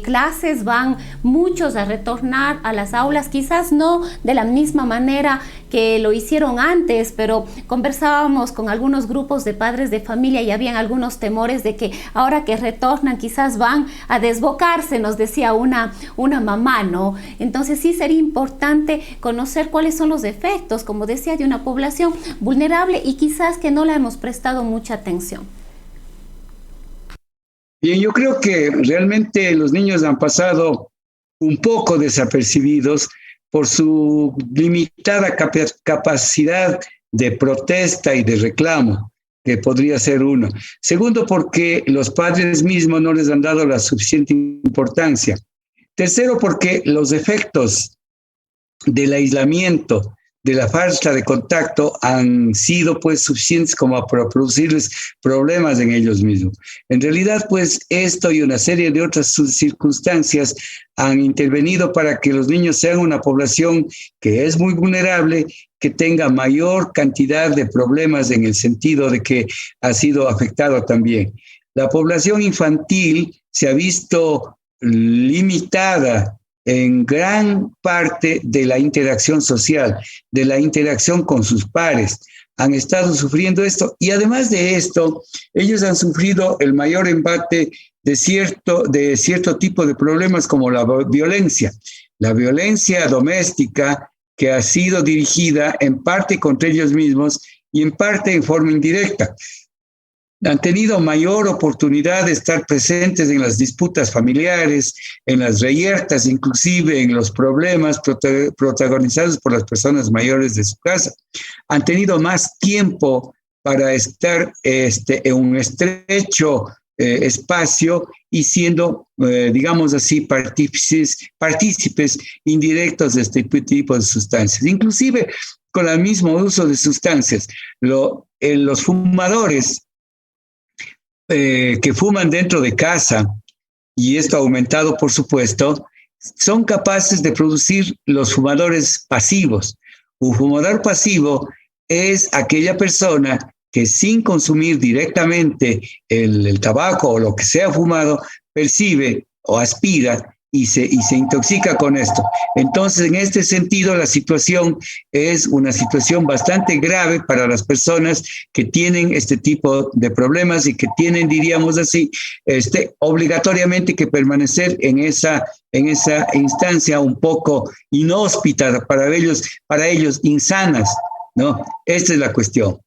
clases, van muchos a retornar a las aulas, quizás no de la misma manera que lo hicieron antes, pero conversábamos con algunos grupos de padres de familia y habían algunos temores de que ahora que retornan quizás van a desbocarse, nos decía una mamá, ¿no? Entonces sí sería importante conocer cuáles son los efectos, como decía, de una población vulnerable y quizás que no le hemos prestado mucha atención. Bien, yo creo que realmente los niños han pasado un poco desapercibidos por su limitada capacidad de protesta y de reclamo, que podría ser uno. Segundo, porque los padres mismos no les han dado la suficiente importancia. Tercero, porque los efectos del aislamiento, de la falta de contacto, han sido pues suficientes como para producirles problemas en ellos mismos. En realidad, pues esto y una serie de otras circunstancias han intervenido para que los niños sean una población que es muy vulnerable, que tenga mayor cantidad de problemas en el sentido de que ha sido afectado también. La población infantil se ha visto limitada en gran parte de la interacción social, de la interacción con sus pares. Han estado sufriendo esto y además de esto, ellos han sufrido el mayor embate de cierto tipo de problemas como la violencia doméstica, que ha sido dirigida en parte contra ellos mismos y en parte en forma indirecta. han tenido mayor oportunidad de estar presentes en las disputas familiares, en las reyertas, inclusive en los problemas protagonizados por las personas mayores de su casa. Han tenido más tiempo para estar en un estrecho espacio y siendo, digamos así, partícipes indirectos de este tipo de sustancias. Inclusive con el mismo uso de sustancias. Los fumadores que fuman dentro de casa, y esto ha aumentado, por supuesto, son capaces de producir los fumadores pasivos. Un fumador pasivo es aquella persona que sin consumir directamente el tabaco o lo que sea fumado, percibe o aspira y se intoxica con esto. Entonces, en este sentido, la situación es una situación bastante grave para las personas que tienen este tipo de problemas y que tienen, diríamos así, obligatoriamente que permanecer en esa instancia un poco inhóspita para ellos insanas, ¿no? Esta es la cuestión.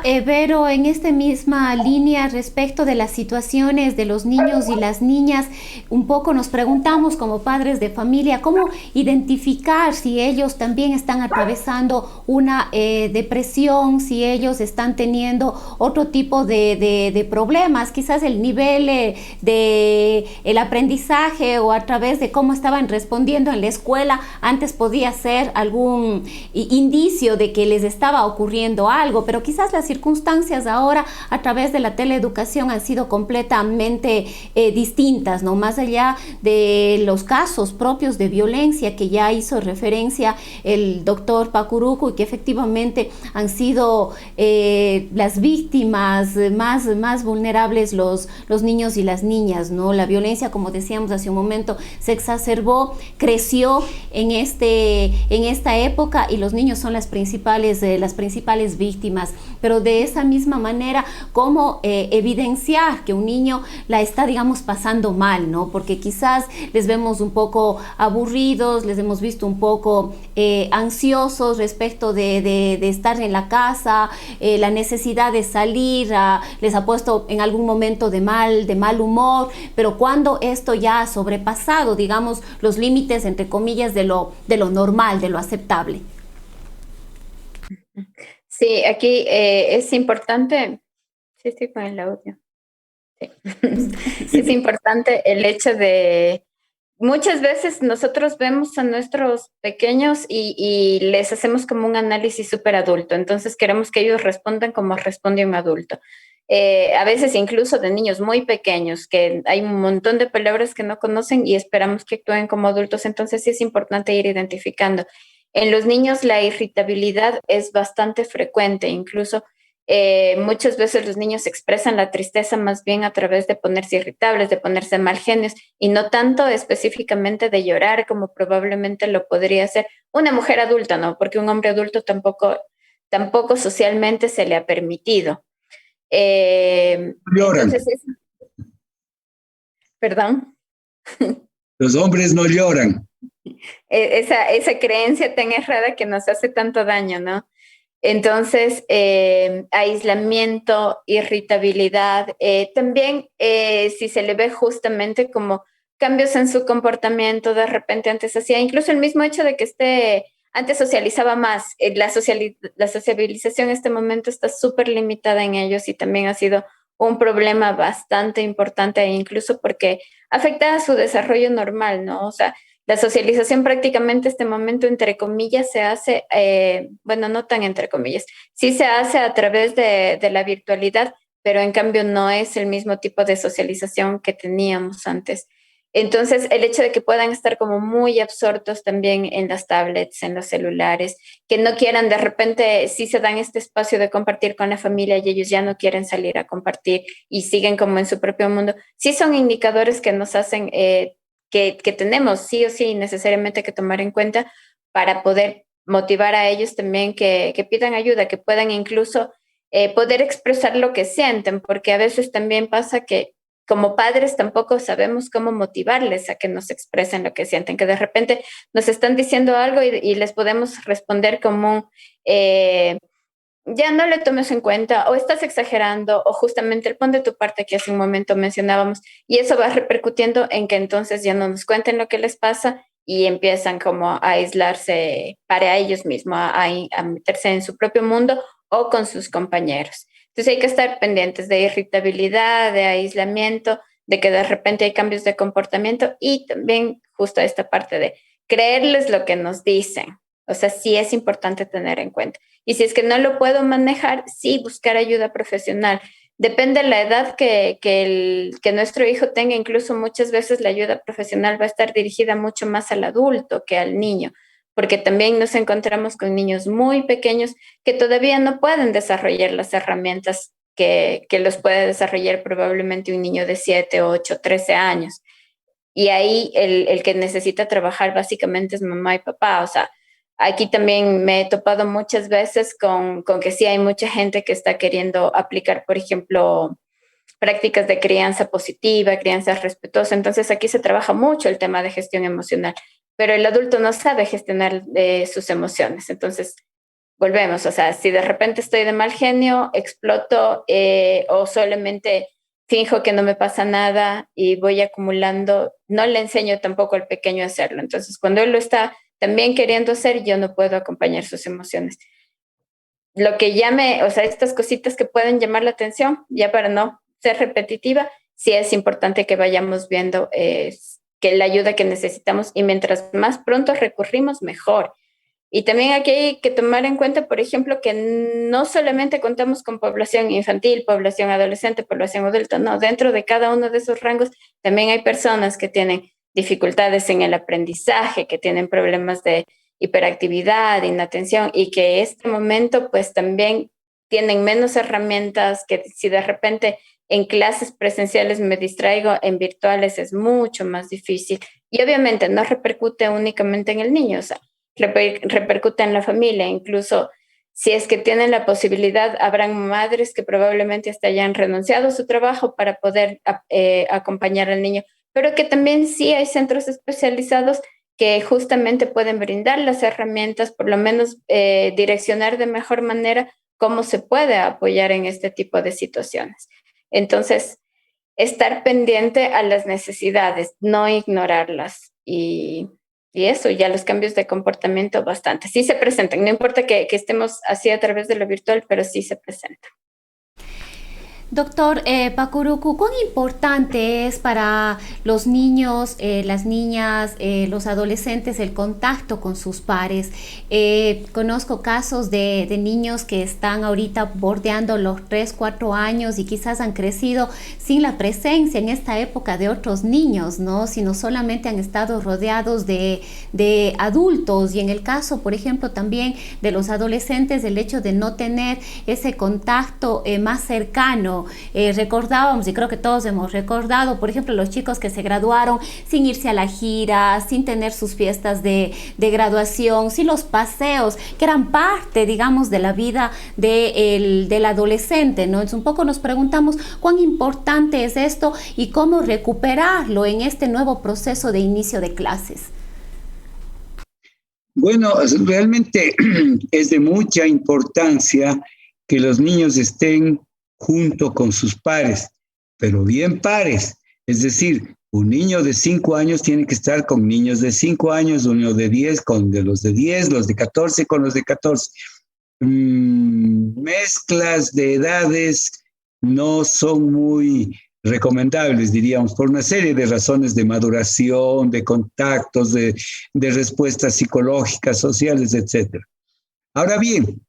Vero, en esta misma línea respecto de las situaciones de los niños y las niñas, un poco nos preguntamos como padres de familia, ¿cómo identificar si ellos también están atravesando una depresión, si ellos están teniendo otro tipo de problemas? Quizás el nivel de el aprendizaje o a través de cómo estaban respondiendo en la escuela antes podía ser algún indicio de que les estaba ocurriendo algo, pero quizás las circunstancias ahora a través de la teleeducación han sido completamente distintas, ¿no? Más allá de los casos propios de violencia que ya hizo referencia el doctor Pacuruku y que efectivamente han sido las víctimas más vulnerables los niños y las niñas, ¿no? La violencia, como decíamos hace un momento, se exacerbó, creció en esta época y los niños son las principales víctimas. Pero de esa misma manera, ¿cómo evidenciar que un niño la está, digamos, pasando mal, ¿no? Porque quizás les vemos un poco aburridos, les hemos visto un poco ansiosos respecto de estar en la casa, la necesidad de salir, les ha puesto en algún momento de mal humor, pero cuando esto ya ha sobrepasado, digamos, los límites, entre comillas, de lo normal, de lo aceptable. Sí, aquí es importante, sí estoy con el audio, sí. Es importante el hecho de, muchas veces nosotros vemos a nuestros pequeños y les hacemos como un análisis súper adulto, entonces queremos que ellos respondan como responde un adulto. A veces incluso de niños muy pequeños, que hay un montón de palabras que no conocen y esperamos que actúen como adultos, entonces sí es importante ir identificando. En los niños la irritabilidad es bastante frecuente, incluso muchas veces los niños expresan la tristeza más bien a través de ponerse irritables, de ponerse mal genios y no tanto específicamente de llorar como probablemente lo podría hacer una mujer adulta, ¿no? Porque un hombre adulto tampoco socialmente se le ha permitido. Lloran. Entonces, perdón. Los hombres no lloran. Esa creencia tan errada que nos hace tanto daño, ¿no? Entonces, aislamiento, irritabilidad, también si se le ve justamente como cambios en su comportamiento, de repente antes hacía, incluso el mismo hecho de que antes socializaba más, la sociabilización en este momento está súper limitada en ellos y también ha sido un problema bastante importante, incluso porque afecta a su desarrollo normal, ¿no? O sea, la socialización prácticamente este momento, entre comillas, se hace, bueno, no tan entre comillas, sí se hace a través de la virtualidad, pero en cambio no es el mismo tipo de socialización que teníamos antes. Entonces, el hecho de que puedan estar como muy absortos también en las tablets, en los celulares, que no quieran de repente, sí se dan este espacio de compartir con la familia y ellos ya no quieren salir a compartir y siguen como en su propio mundo, sí son indicadores que nos hacen que tenemos sí o sí necesariamente que tomar en cuenta para poder motivar a ellos también que pidan ayuda, que puedan incluso poder expresar lo que sienten, porque a veces también pasa que como padres tampoco sabemos cómo motivarles a que nos expresen lo que sienten, que de repente nos están diciendo algo y les podemos responder como ya no le tomes en cuenta o estás exagerando o justamente el pon de tu parte que hace un momento mencionábamos y eso va repercutiendo en que entonces ya no nos cuenten lo que les pasa y empiezan como a aislarse para ellos mismos, a meterse en su propio mundo o con sus compañeros. Entonces hay que estar pendientes de irritabilidad, de aislamiento, de que de repente hay cambios de comportamiento y también justo esta parte de creerles lo que nos dicen. O sea, sí es importante tener en cuenta. Y si es que no lo puedo manejar, sí buscar ayuda profesional. Depende de la edad que nuestro hijo tenga, incluso muchas veces la ayuda profesional va a estar dirigida mucho más al adulto que al niño, porque también nos encontramos con niños muy pequeños que todavía no pueden desarrollar las herramientas que los puede desarrollar probablemente un niño de 7, 8, 13 años. Y ahí el que necesita trabajar básicamente es mamá y papá. O sea, aquí también me he topado muchas veces con que sí hay mucha gente que está queriendo aplicar, por ejemplo, prácticas de crianza positiva, crianza respetuosa. Entonces aquí se trabaja mucho el tema de gestión emocional, pero el adulto no sabe gestionar sus emociones. Entonces, volvemos, o sea, si de repente estoy de mal genio, exploto o solamente finjo que no me pasa nada y voy acumulando, no le enseño tampoco al pequeño a hacerlo. Entonces, cuando él lo está también queriendo hacer, yo no puedo acompañar sus emociones. Lo que llame, o sea, estas cositas que pueden llamar la atención, ya para no ser repetitiva, sí es importante que vayamos viendo que la ayuda que necesitamos y mientras más pronto recurrimos, mejor. Y también aquí hay que tomar en cuenta, por ejemplo, que no solamente contamos con población infantil, población adolescente, población adulta, no, dentro de cada uno de esos rangos también hay personas que tienen dificultades en el aprendizaje, que tienen problemas de hiperactividad, inatención y que este momento pues también tienen menos herramientas, que si de repente en clases presenciales me distraigo, en virtuales es mucho más difícil y obviamente no repercute únicamente en el niño, o sea, repercute en la familia, incluso si es que tienen la posibilidad, habrán madres que probablemente hasta hayan renunciado a su trabajo para poder acompañar al niño, pero que también sí hay centros especializados que justamente pueden brindar las herramientas, por lo menos direccionar de mejor manera cómo se puede apoyar en este tipo de situaciones. Entonces, estar pendiente a las necesidades, no ignorarlas y eso, ya los cambios de comportamiento bastante. Sí se presentan, no importa que estemos así a través de lo virtual, pero sí se presentan. Doctor Pacuruku, ¿cuán importante es para los niños, las niñas, los adolescentes el contacto con sus pares? Conozco casos de niños que están ahorita bordeando los 3, 4 años y quizás han crecido sin la presencia en esta época de otros niños, ¿no? Sino solamente han estado rodeados de adultos y en el caso, por ejemplo, también de los adolescentes, el hecho de no tener ese contacto más cercano. Recordábamos, y creo que todos hemos recordado, por ejemplo, los chicos que se graduaron sin irse a la gira, sin tener sus fiestas de graduación, sin los paseos, que eran parte, digamos, de la vida del adolescente, ¿no? Entonces, un poco nos preguntamos cuán importante es esto y cómo recuperarlo en este nuevo proceso de inicio de clases. Bueno, realmente es de mucha importancia que los niños estén junto con sus pares, pero bien pares. Es decir, un niño de 5 años tiene que estar con niños de 5 años, uno de 10 con los de 10, los de 14 con los de 14. Mezclas de edades no son muy recomendables, diríamos, por una serie de razones de maduración, de contactos, de respuestas psicológicas, sociales, etc. Ahora bien,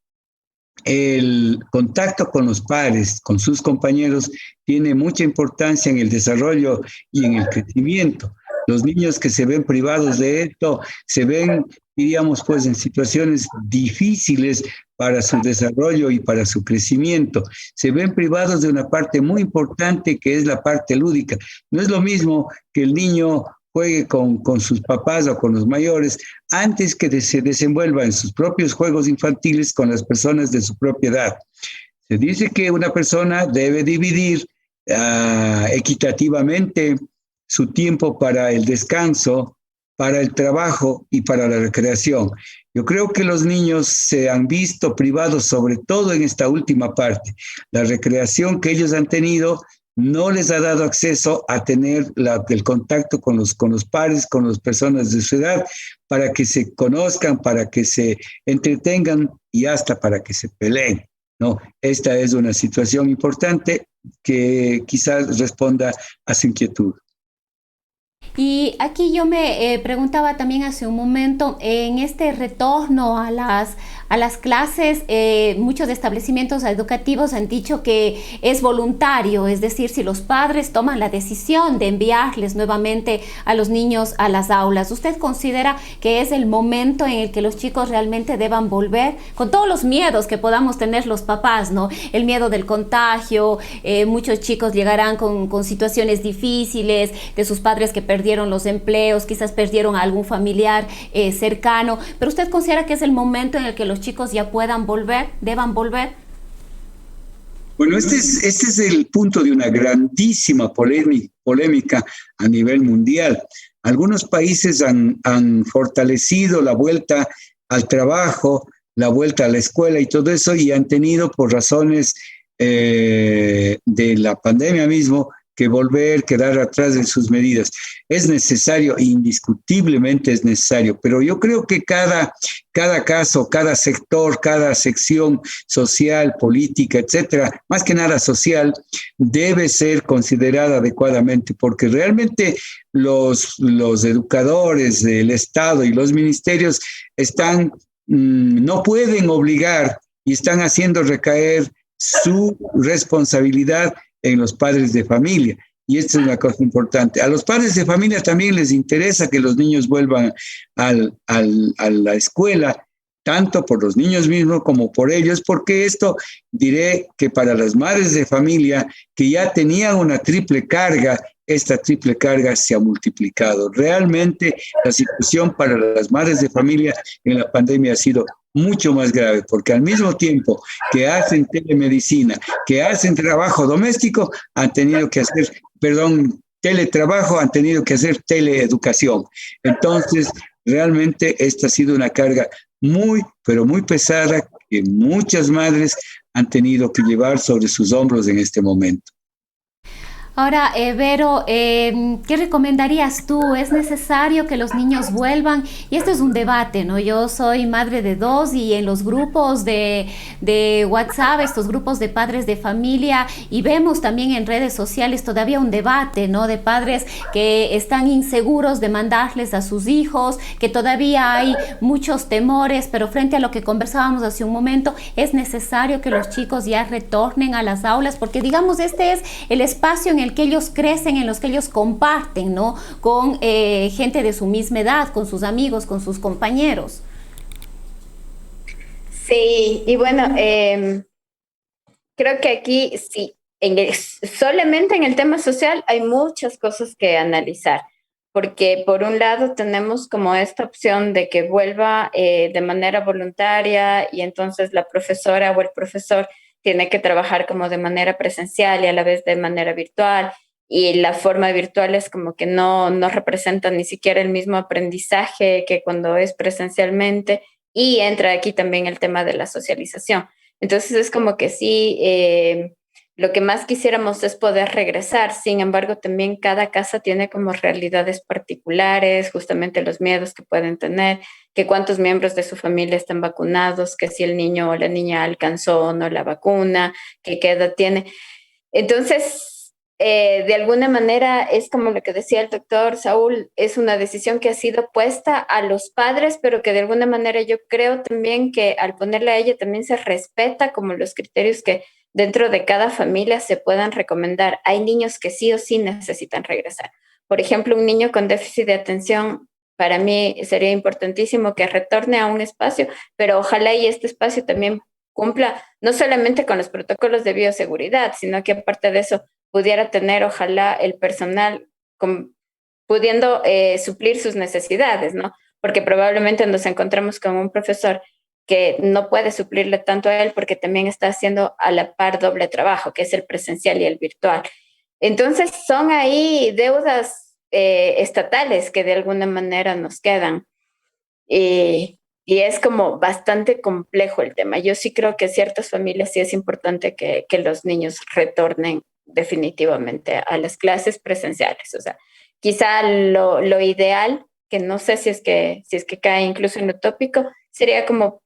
el contacto con los pares, con sus compañeros, tiene mucha importancia en el desarrollo y en el crecimiento. Los niños que se ven privados de esto se ven, diríamos, pues en situaciones difíciles para su desarrollo y para su crecimiento. Se ven privados de una parte muy importante que es la parte lúdica. No es lo mismo que el niño juegue con sus papás o con los mayores, antes que se desenvuelva en sus propios juegos infantiles con las personas de su propia edad. Se dice que una persona debe dividir equitativamente su tiempo para el descanso para el trabajo y para la recreación. Yo creo que los niños se han visto privados, sobre todo en esta última parte. La recreación que ellos han tenido no les ha dado acceso a tener el contacto con los pares, con las personas de su edad, para que se conozcan, para que se entretengan y hasta para que se peleen, ¿no? Esta es una situación importante que quizás responda a su inquietud. Y aquí yo me preguntaba también hace un momento, en este retorno a las clases, muchos establecimientos educativos han dicho que es voluntario, es decir, si los padres toman la decisión de enviarles nuevamente a los niños a las aulas, ¿usted considera que es el momento en el que los chicos realmente deban volver? Con todos los miedos que podamos tener los papás, ¿no? El miedo del contagio, muchos chicos llegarán con situaciones difíciles, de sus padres que perdieron los empleos, quizás perdieron a algún familiar cercano, pero ¿usted considera que es el momento en el que los chicos ya puedan volver, deban volver? Bueno, este es el punto de una grandísima polémica a nivel mundial. Algunos países han fortalecido la vuelta al trabajo, la vuelta a la escuela y todo eso, y han tenido, por razones de la pandemia mismo, que volver, quedar atrás de sus medidas. Es necesario, indiscutiblemente es necesario, pero yo creo que cada caso, cada sector, cada sección social, política, etcétera, más que nada social, debe ser considerada adecuadamente, porque realmente los educadores del Estado y los ministerios no pueden obligar y están haciendo recaer su responsabilidad en los padres de familia. Y esta es una cosa importante. A los padres de familia también les interesa que los niños vuelvan a la escuela, tanto por los niños mismos como por ellos, porque esto diré que para las madres de familia que ya tenían una triple carga, esta triple carga se ha multiplicado. Realmente la situación para las madres de familia en la pandemia ha sido mucho más grave, porque al mismo tiempo que hacen telemedicina, que hacen trabajo doméstico, han tenido que hacer, teletrabajo, han tenido que hacer teleeducación. Entonces, realmente esta ha sido una carga muy, pero muy pesada que muchas madres han tenido que llevar sobre sus hombros en este momento. Ahora, Vero, ¿qué recomendarías tú? ¿Es necesario que los niños vuelvan? Y esto es un debate, ¿no? Yo soy madre de dos y en los grupos de WhatsApp, estos grupos de padres de familia, y vemos también en redes sociales todavía un debate, ¿no? De padres que están inseguros de mandarles a sus hijos, que todavía hay muchos temores, pero frente a lo que conversábamos hace un momento, es necesario que los chicos ya retornen a las aulas, porque digamos, este es el espacio en el que ellos crecen, en los que ellos comparten, ¿no? Con gente de su misma edad, con sus amigos, con sus compañeros. Sí, y bueno, creo que aquí sí, solamente en el tema social hay muchas cosas que analizar, porque por un lado tenemos como esta opción de que vuelva de manera voluntaria y entonces la profesora o el profesor tiene que trabajar como de manera presencial y a la vez de manera virtual, y la forma virtual es como que no representa ni siquiera el mismo aprendizaje que cuando es presencialmente, y entra aquí también el tema de la socialización. Entonces es como que sí, lo que más quisiéramos es poder regresar. Sin embargo, también cada casa tiene como realidades particulares, justamente los miedos que pueden tener, que cuántos miembros de su familia están vacunados, que si el niño o la niña alcanzó o no la vacuna, que qué edad tiene. Entonces, de alguna manera es como lo que decía el doctor Saúl, es una decisión que ha sido puesta a los padres, pero que de alguna manera yo creo también que al ponerle a ella también se respeta como los criterios que dentro de cada familia se puedan recomendar. Hay niños que sí o sí necesitan regresar. Por ejemplo, un niño con déficit de atención, para mí sería importantísimo que retorne a un espacio, pero ojalá y este espacio también cumpla no solamente con los protocolos de bioseguridad, sino que aparte de eso pudiera tener, ojalá, el personal pudiendo suplir sus necesidades, ¿no? Porque probablemente nos encontramos con un profesor que no puede suplirle tanto a él porque también está haciendo a la par doble trabajo, que es el presencial y el virtual. Entonces son ahí deudas estatales que de alguna manera nos quedan. Y es como bastante complejo el tema. Yo sí creo que ciertas familias sí es importante que los niños retornen definitivamente a las clases presenciales. O sea, quizá lo ideal, que no sé si es que cae incluso en lo tópico, sería como,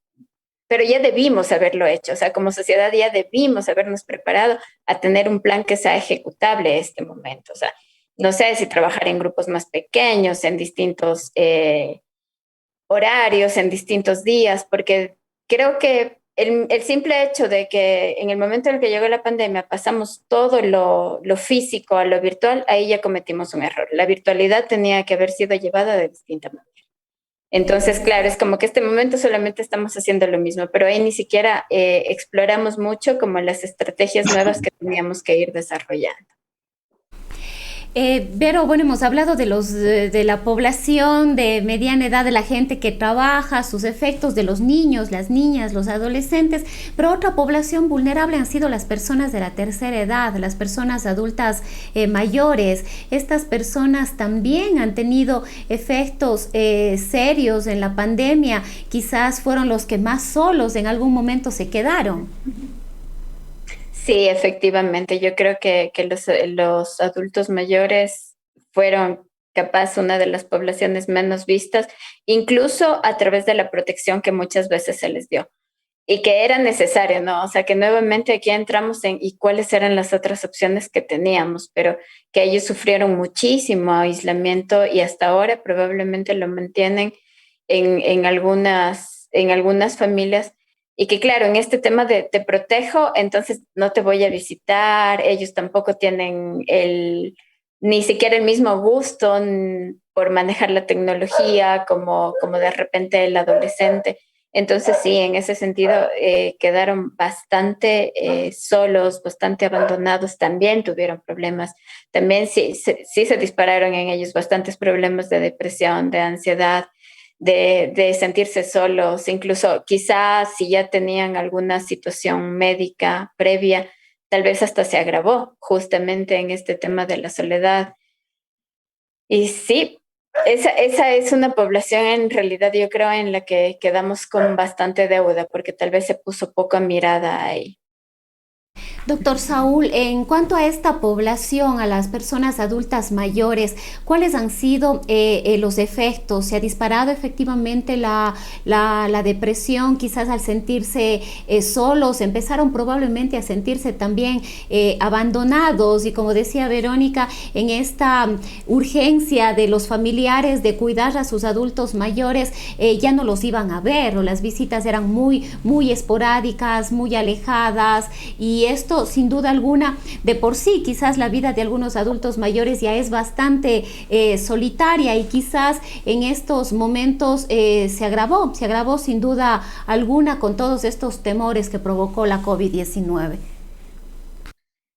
pero ya debimos haberlo hecho. O sea, como sociedad ya debimos habernos preparado a tener un plan que sea ejecutable en este momento. O sea, no sé si trabajar en grupos más pequeños, en distintos horarios, en distintos días, porque creo que el simple hecho de que en el momento en el que llegó la pandemia pasamos todo lo físico a lo virtual, ahí ya cometimos un error. La virtualidad tenía que haber sido llevada de distinta manera. Entonces, claro, es como que este momento solamente estamos haciendo lo mismo, pero ahí ni siquiera exploramos mucho como las estrategias nuevas que teníamos que ir desarrollando. Vero, bueno, hemos hablado de la población de mediana edad, de la gente que trabaja, sus efectos de los niños, las niñas, los adolescentes, pero otra población vulnerable han sido las personas de la tercera edad, las personas adultas mayores. Estas personas también han tenido efectos serios en la pandemia, quizás fueron los que más solos en algún momento se quedaron. Sí, efectivamente. Yo creo que los adultos mayores fueron capaz una de las poblaciones menos vistas, incluso a través de la protección que muchas veces se les dio y que era necesario, ¿no? O sea, que nuevamente aquí entramos en y cuáles eran las otras opciones que teníamos, pero que ellos sufrieron muchísimo aislamiento y hasta ahora probablemente lo mantienen en algunas familias. Y que claro, en este tema de te protejo, entonces no te voy a visitar, ellos tampoco tienen ni siquiera el mismo gusto por manejar la tecnología como de repente el adolescente. Entonces sí, en ese sentido quedaron bastante solos, bastante abandonados, también tuvieron problemas, también sí se dispararon en ellos bastantes problemas de depresión, de ansiedad, de sentirse solos, incluso quizás si ya tenían alguna situación médica previa, tal vez hasta se agravó justamente en este tema de la soledad. Y sí, esa es una población en realidad yo creo en la que quedamos con bastante deuda porque tal vez se puso poca mirada ahí. Doctor Saúl, en cuanto a esta población, a las personas adultas mayores, ¿cuáles han sido los efectos? ¿Se ha disparado efectivamente la depresión, quizás al sentirse solos? Empezaron probablemente a sentirse también abandonados y, como decía Verónica, en esta urgencia de los familiares de cuidar a sus adultos mayores, ya no los iban a ver o las visitas eran muy, muy esporádicas, muy alejadas, y esto sin duda alguna de por sí quizás la vida de algunos adultos mayores ya es bastante solitaria y quizás en estos momentos se agravó sin duda alguna con todos estos temores que provocó la COVID-19.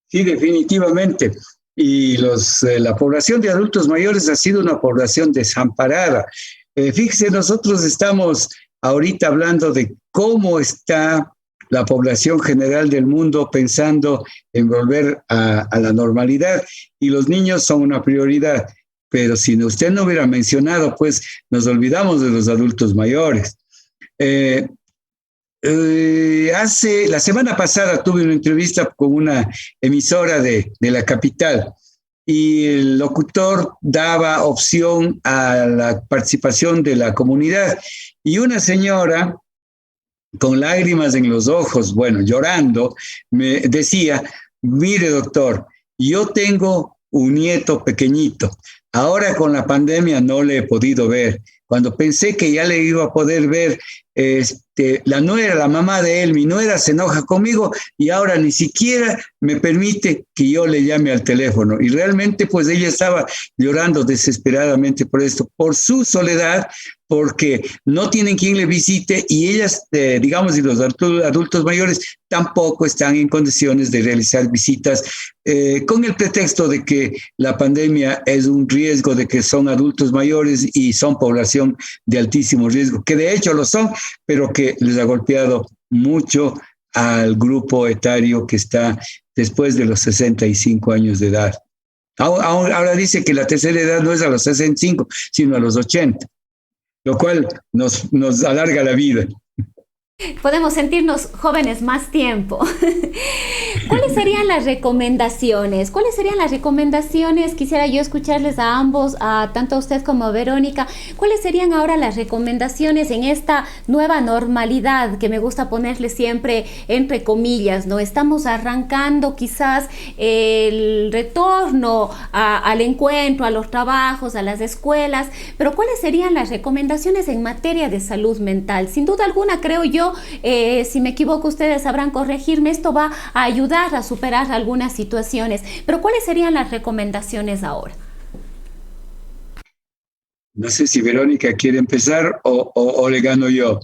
Sí, definitivamente. Y la población de adultos mayores ha sido una población desamparada. Fíjese, nosotros estamos ahorita hablando de cómo está la población general del mundo pensando en volver a la normalidad y los niños son una prioridad. Pero si usted no hubiera mencionado, pues nos olvidamos de los adultos mayores. La semana pasada tuve una entrevista con una emisora de la capital y el locutor daba opción a la participación de la comunidad y una señora con lágrimas en los ojos, bueno, llorando, me decía, mire doctor, yo tengo un nieto pequeñito, ahora con la pandemia no le he podido ver, cuando pensé que ya le iba a poder ver, la nuera, la mamá de él, mi nuera se enoja conmigo y ahora ni siquiera me permite que yo le llame al teléfono. Y realmente pues ella estaba llorando desesperadamente por esto, por su soledad, porque no tienen quien le visite y ellas, digamos, y los adultos mayores tampoco están en condiciones de realizar visitas con el pretexto de que la pandemia es un riesgo, de que son adultos mayores y son población de altísimo riesgo, que de hecho lo son, pero que les ha golpeado mucho al grupo etario que está después de los 65 años de edad. Ahora dice que la tercera edad no es a los 65, sino a los 80, lo cual nos alarga la vida. Podemos sentirnos jóvenes más tiempo. ¿Cuáles serían las recomendaciones? ¿Cuáles serían las recomendaciones? Quisiera yo escucharles a ambos, tanto a usted como a Verónica. ¿Cuáles serían ahora las recomendaciones en esta nueva normalidad que me gusta ponerle siempre entre comillas, ¿no? Estamos arrancando quizás el retorno al encuentro, a los trabajos, a las escuelas, pero ¿cuáles serían las recomendaciones en materia de salud mental? Sin duda alguna, creo yo, si me equivoco, ustedes sabrán corregirme, esto va a ayudar a superar algunas situaciones, pero ¿cuáles serían las recomendaciones ahora? No sé si Verónica quiere empezar o le gano yo.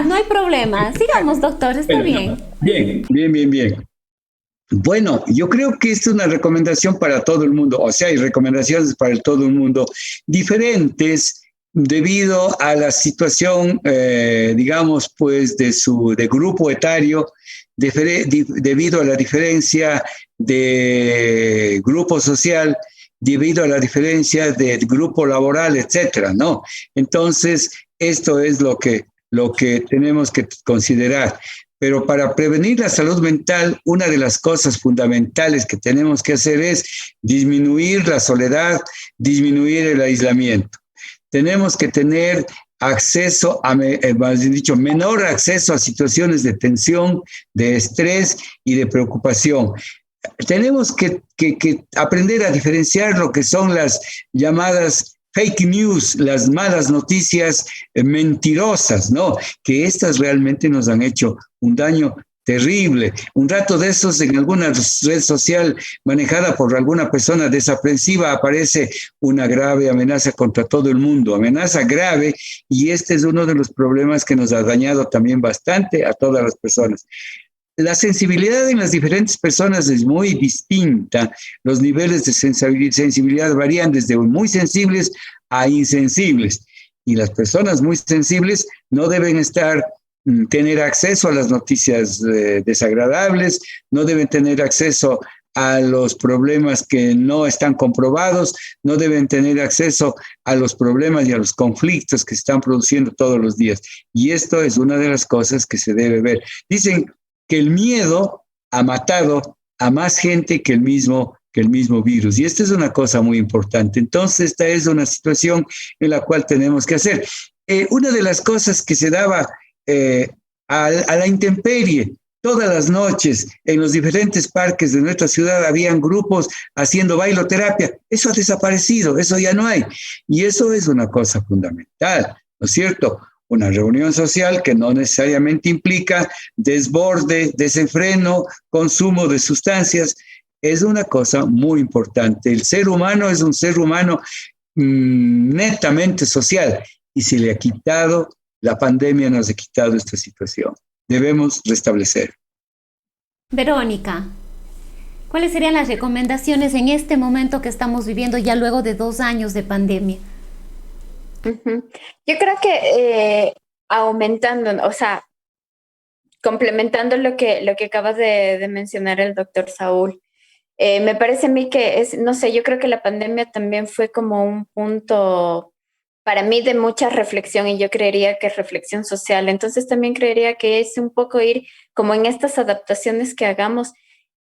No hay problema, sigamos, doctor, está bien. Bien. Bueno, yo creo que es una recomendación para todo el mundo, o sea, hay recomendaciones para todo el mundo diferentes debido a la situación, digamos, pues de grupo etario, debido a la diferencia de grupo social, debido a la diferencia de grupo laboral, etcétera, ¿no? Entonces, esto es lo que tenemos que considerar. Pero para prevenir la salud mental, una de las cosas fundamentales que tenemos que hacer es disminuir la soledad, disminuir el aislamiento. Tenemos que tener acceso más bien dicho, menor acceso a situaciones de tensión, de estrés y de preocupación. Tenemos que aprender a diferenciar lo que son las llamadas fake news, las malas noticias mentirosas, ¿no? Que estas realmente nos han hecho un daño terrible. Un rato de esos en alguna red social manejada por alguna persona desaprensiva aparece una grave amenaza contra todo el mundo, amenaza grave, y este es uno de los problemas que nos ha dañado también bastante a todas las personas. La sensibilidad en las diferentes personas es muy distinta. Los niveles de sensibilidad varían desde muy sensibles a insensibles. Y las personas muy sensibles no deben tener acceso a las noticias desagradables, no deben tener acceso a los problemas que no están comprobados, no deben tener acceso a los problemas y a los conflictos que se están produciendo todos los días. Y esto es una de las cosas que se debe ver. Dicen que el miedo ha matado a más gente que el mismo virus. Y esta es una cosa muy importante. Entonces, esta es una situación en la cual tenemos que hacer. Una de las cosas que se daba a la intemperie, todas las noches en los diferentes parques de nuestra ciudad habían grupos haciendo bailoterapia. Eso ha desaparecido, eso ya no hay. Y eso es una cosa fundamental, ¿no es cierto? Una reunión social que no necesariamente implica desborde, desenfreno, consumo de sustancias, es una cosa muy importante. El ser humano es un ser humano netamente social y se le ha quitado, la pandemia nos ha quitado esta situación. Debemos restablecer. Verónica, ¿cuáles serían las recomendaciones en este momento que estamos viviendo ya luego de 2 años de pandemia? Yo creo que aumentando, o sea, complementando lo que acabas de mencionar el doctor Saúl, me parece a mí que no sé, yo creo que la pandemia también fue como un punto para mí de mucha reflexión, y yo creería que es reflexión social. Entonces también creería que es un poco ir como en estas adaptaciones que hagamos,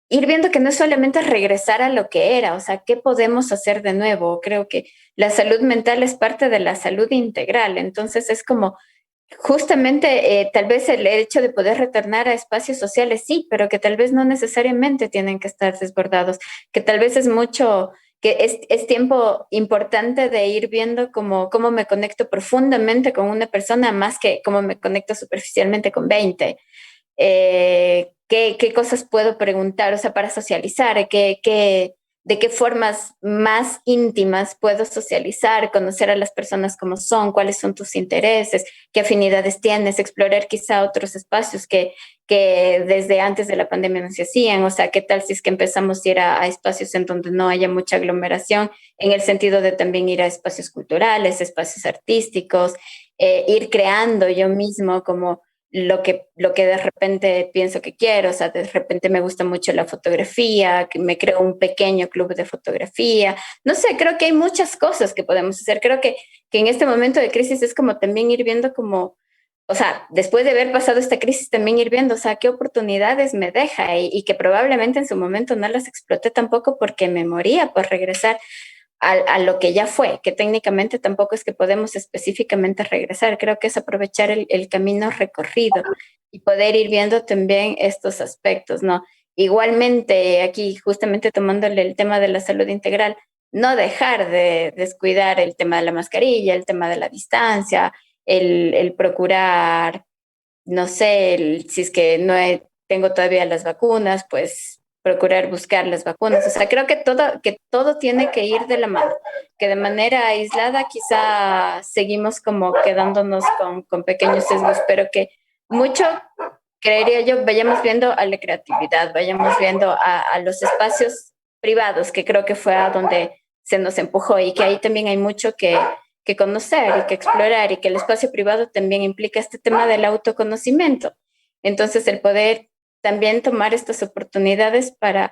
ir viendo que no es solamente regresar a lo que era, o sea, ¿qué podemos hacer de nuevo? Creo que la salud mental es parte de la salud integral, entonces es como justamente tal vez el hecho de poder retornar a espacios sociales, sí, pero que tal vez no necesariamente tienen que estar desbordados, que tal vez es mucho, que es tiempo importante de ir viendo cómo me conecto profundamente con una persona más que cómo me conecto superficialmente con 20. ¿Qué cosas puedo preguntar, o sea, para socializar? ¿De qué formas más íntimas puedo socializar, conocer a las personas como son, cuáles son tus intereses, qué afinidades tienes, explorar quizá otros espacios que desde antes de la pandemia no se hacían? O sea, ¿qué tal si es que empezamos a ir a espacios en donde no haya mucha aglomeración, en el sentido de también ir a espacios culturales, espacios artísticos, ir creando yo mismo como lo que de repente pienso que quiero, o sea, de repente me gusta mucho la fotografía, que me creo un pequeño club de fotografía, no sé, creo que hay muchas cosas que podemos hacer, creo que en este momento de crisis es como también ir viendo como, o sea, después de haber pasado esta crisis también ir viendo, o sea, qué oportunidades me deja y que probablemente en su momento no las exploté tampoco porque me moría por regresar a lo que ya fue, que técnicamente tampoco es que podemos específicamente regresar, creo que es aprovechar el camino recorrido y poder ir viendo también estos aspectos, ¿no? Igualmente, aquí justamente tomándole el tema de la salud integral, no dejar de descuidar el tema de la mascarilla, el tema de la distancia, el procurar, no sé, si es que tengo todavía las vacunas, pues procurar buscar las vacunas. O sea, creo que todo tiene que ir de la mano, que de manera aislada quizá seguimos como quedándonos con pequeños sesgos, pero que mucho, creería yo, vayamos viendo a la creatividad, vayamos viendo a los espacios privados, que creo que fue a donde se nos empujó y que ahí también hay mucho que conocer y que explorar y que el espacio privado también implica este tema del autoconocimiento. Entonces, el poder también tomar estas oportunidades para,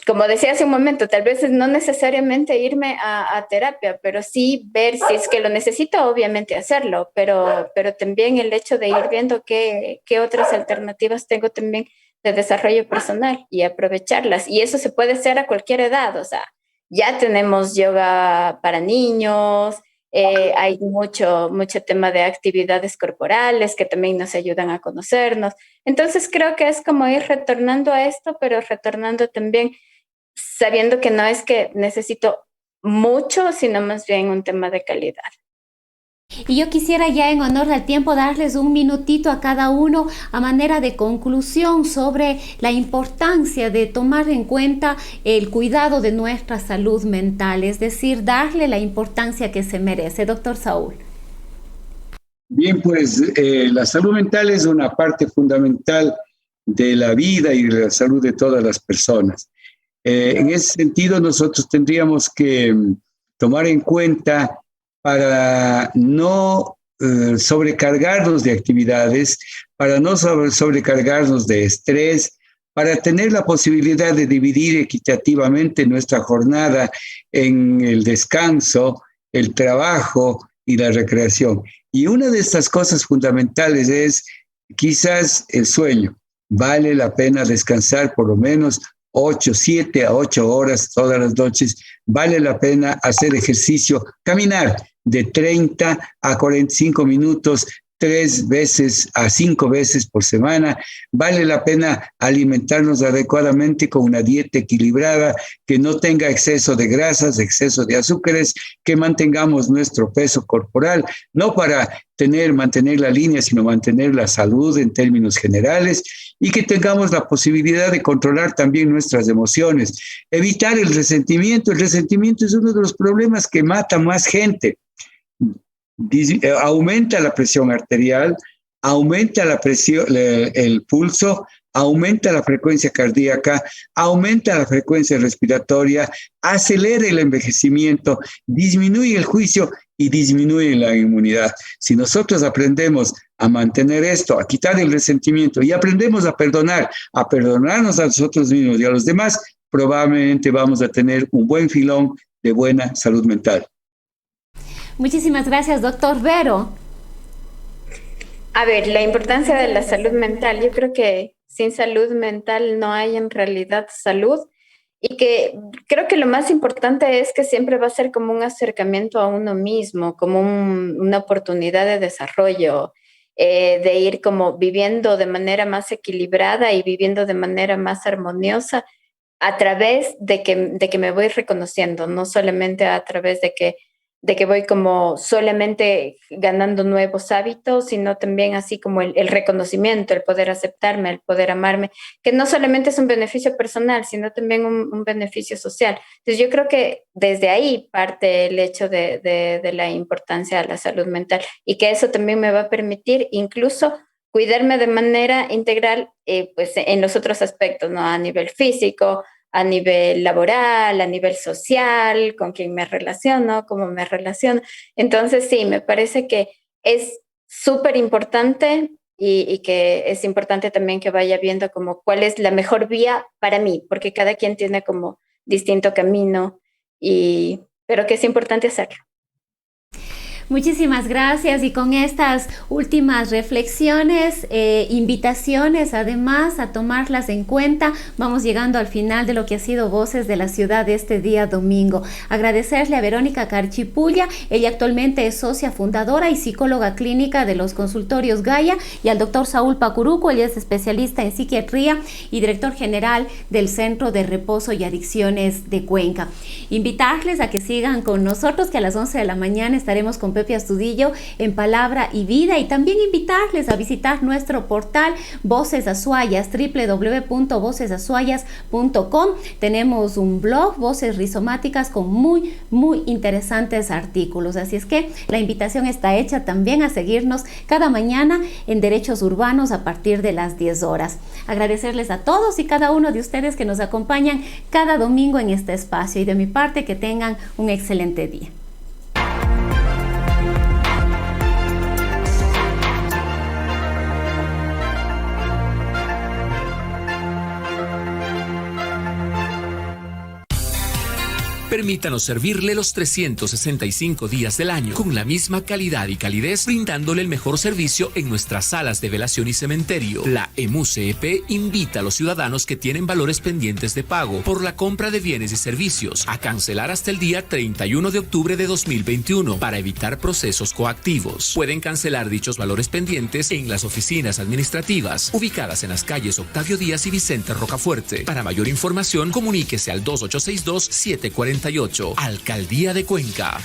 como decía hace un momento, tal vez no necesariamente irme a terapia, pero sí ver si es que lo necesito, obviamente hacerlo, pero también el hecho de ir viendo qué otras alternativas tengo también de desarrollo personal y aprovecharlas. Y eso se puede hacer a cualquier edad, o sea, ya tenemos yoga para niños, hay mucho tema de actividades corporales que también nos ayudan a conocernos. Entonces creo que es como ir retornando a esto, pero retornando también sabiendo que no es que necesito mucho, sino más bien un tema de calidad. Y yo quisiera ya en honor al tiempo darles un minutito a cada uno a manera de conclusión sobre la importancia de tomar en cuenta el cuidado de nuestra salud mental, es decir, darle la importancia que se merece. Doctor Saúl. Bien, pues la salud mental es una parte fundamental de la vida y de la salud de todas las personas. En ese sentido, nosotros tendríamos que tomar en cuenta para no sobrecargarnos de actividades, para no sobrecargarnos de estrés, para tener la posibilidad de dividir equitativamente nuestra jornada en el descanso, el trabajo y la recreación. Y una de estas cosas fundamentales es quizás el sueño. Vale la pena descansar por lo menos 7 a 8 horas todas las noches. Vale la pena hacer ejercicio, caminar de 30 a 45 minutos, 3 veces a 5 veces por semana. Vale la pena alimentarnos adecuadamente con una dieta equilibrada, que no tenga exceso de grasas, exceso de azúcares, que mantengamos nuestro peso corporal, no para mantener la línea, sino mantener la salud en términos generales, y que tengamos la posibilidad de controlar también nuestras emociones. Evitar el resentimiento. El resentimiento es uno de los problemas que mata más gente. Aumenta la presión arterial, aumenta la presión, el pulso, aumenta la frecuencia cardíaca, aumenta la frecuencia respiratoria, acelera el envejecimiento, disminuye el juicio y disminuye la inmunidad. Si nosotros aprendemos a mantener esto, a quitar el resentimiento y aprendemos a perdonarnos a nosotros mismos y a los demás, probablemente vamos a tener un buen filón de buena salud mental. Muchísimas gracias, doctor Vero. A ver, la importancia de la salud mental. Yo creo que sin salud mental no hay en realidad salud y que creo que lo más importante es que siempre va a ser como un acercamiento a uno mismo, como una oportunidad de desarrollo, de ir como viviendo de manera más equilibrada y viviendo de manera más armoniosa a través de que me voy reconociendo, no solamente a través de que voy como solamente ganando nuevos hábitos, sino también así como el reconocimiento, el poder aceptarme, el poder amarme, que no solamente es un beneficio personal, sino también un beneficio social. Entonces yo creo que desde ahí parte el hecho de la importancia de la salud mental y que eso también me va a permitir incluso cuidarme de manera integral pues en los otros aspectos, ¿no? A nivel físico, a nivel laboral, a nivel social, con quién me relaciono, cómo me relaciono. Entonces, sí, me parece que es súper importante y que es importante también que vaya viendo como cuál es la mejor vía para mí, porque cada quien tiene como distinto camino, pero que es importante hacerlo. Muchísimas gracias, y con estas últimas reflexiones, invitaciones además a tomarlas en cuenta, vamos llegando al final de lo que ha sido Voces de la Ciudad de este día domingo. Agradecerle a Verónica Carchipulla, ella actualmente es socia fundadora y psicóloga clínica de los consultorios Gaia, y al doctor Saúl Pacuruco, ella es especialista en psiquiatría y director general del Centro de Reposo y Adicciones de Cuenca. Invitarles a que sigan con nosotros, que a las 11 de la mañana estaremos con Pepe Astudillo en Palabra y Vida, y también invitarles a visitar nuestro portal Voces Azuayas, www.vocesazuayas.com. Tenemos un blog, Voces Rizomáticas, con muy interesantes artículos, así es que la invitación está hecha también a seguirnos cada mañana en Derechos Urbanos a partir de las 10 horas. Agradecerles a todos y cada uno de ustedes que nos acompañan cada domingo en este espacio, y de mi parte que tengan un excelente día. Permítanos servirle los 365 días del año con la misma calidad y calidez, brindándole el mejor servicio en nuestras salas de velación y cementerio. La EMUCEP invita a los ciudadanos que tienen valores pendientes de pago por la compra de bienes y servicios a cancelar hasta el día 31 de octubre de 2021 para evitar procesos coactivos. Pueden cancelar dichos valores pendientes en las oficinas administrativas ubicadas en las calles Octavio Díaz y Vicente Rocafuerte. Para mayor información, comuníquese al 2862-740. Alcaldía de Cuenca.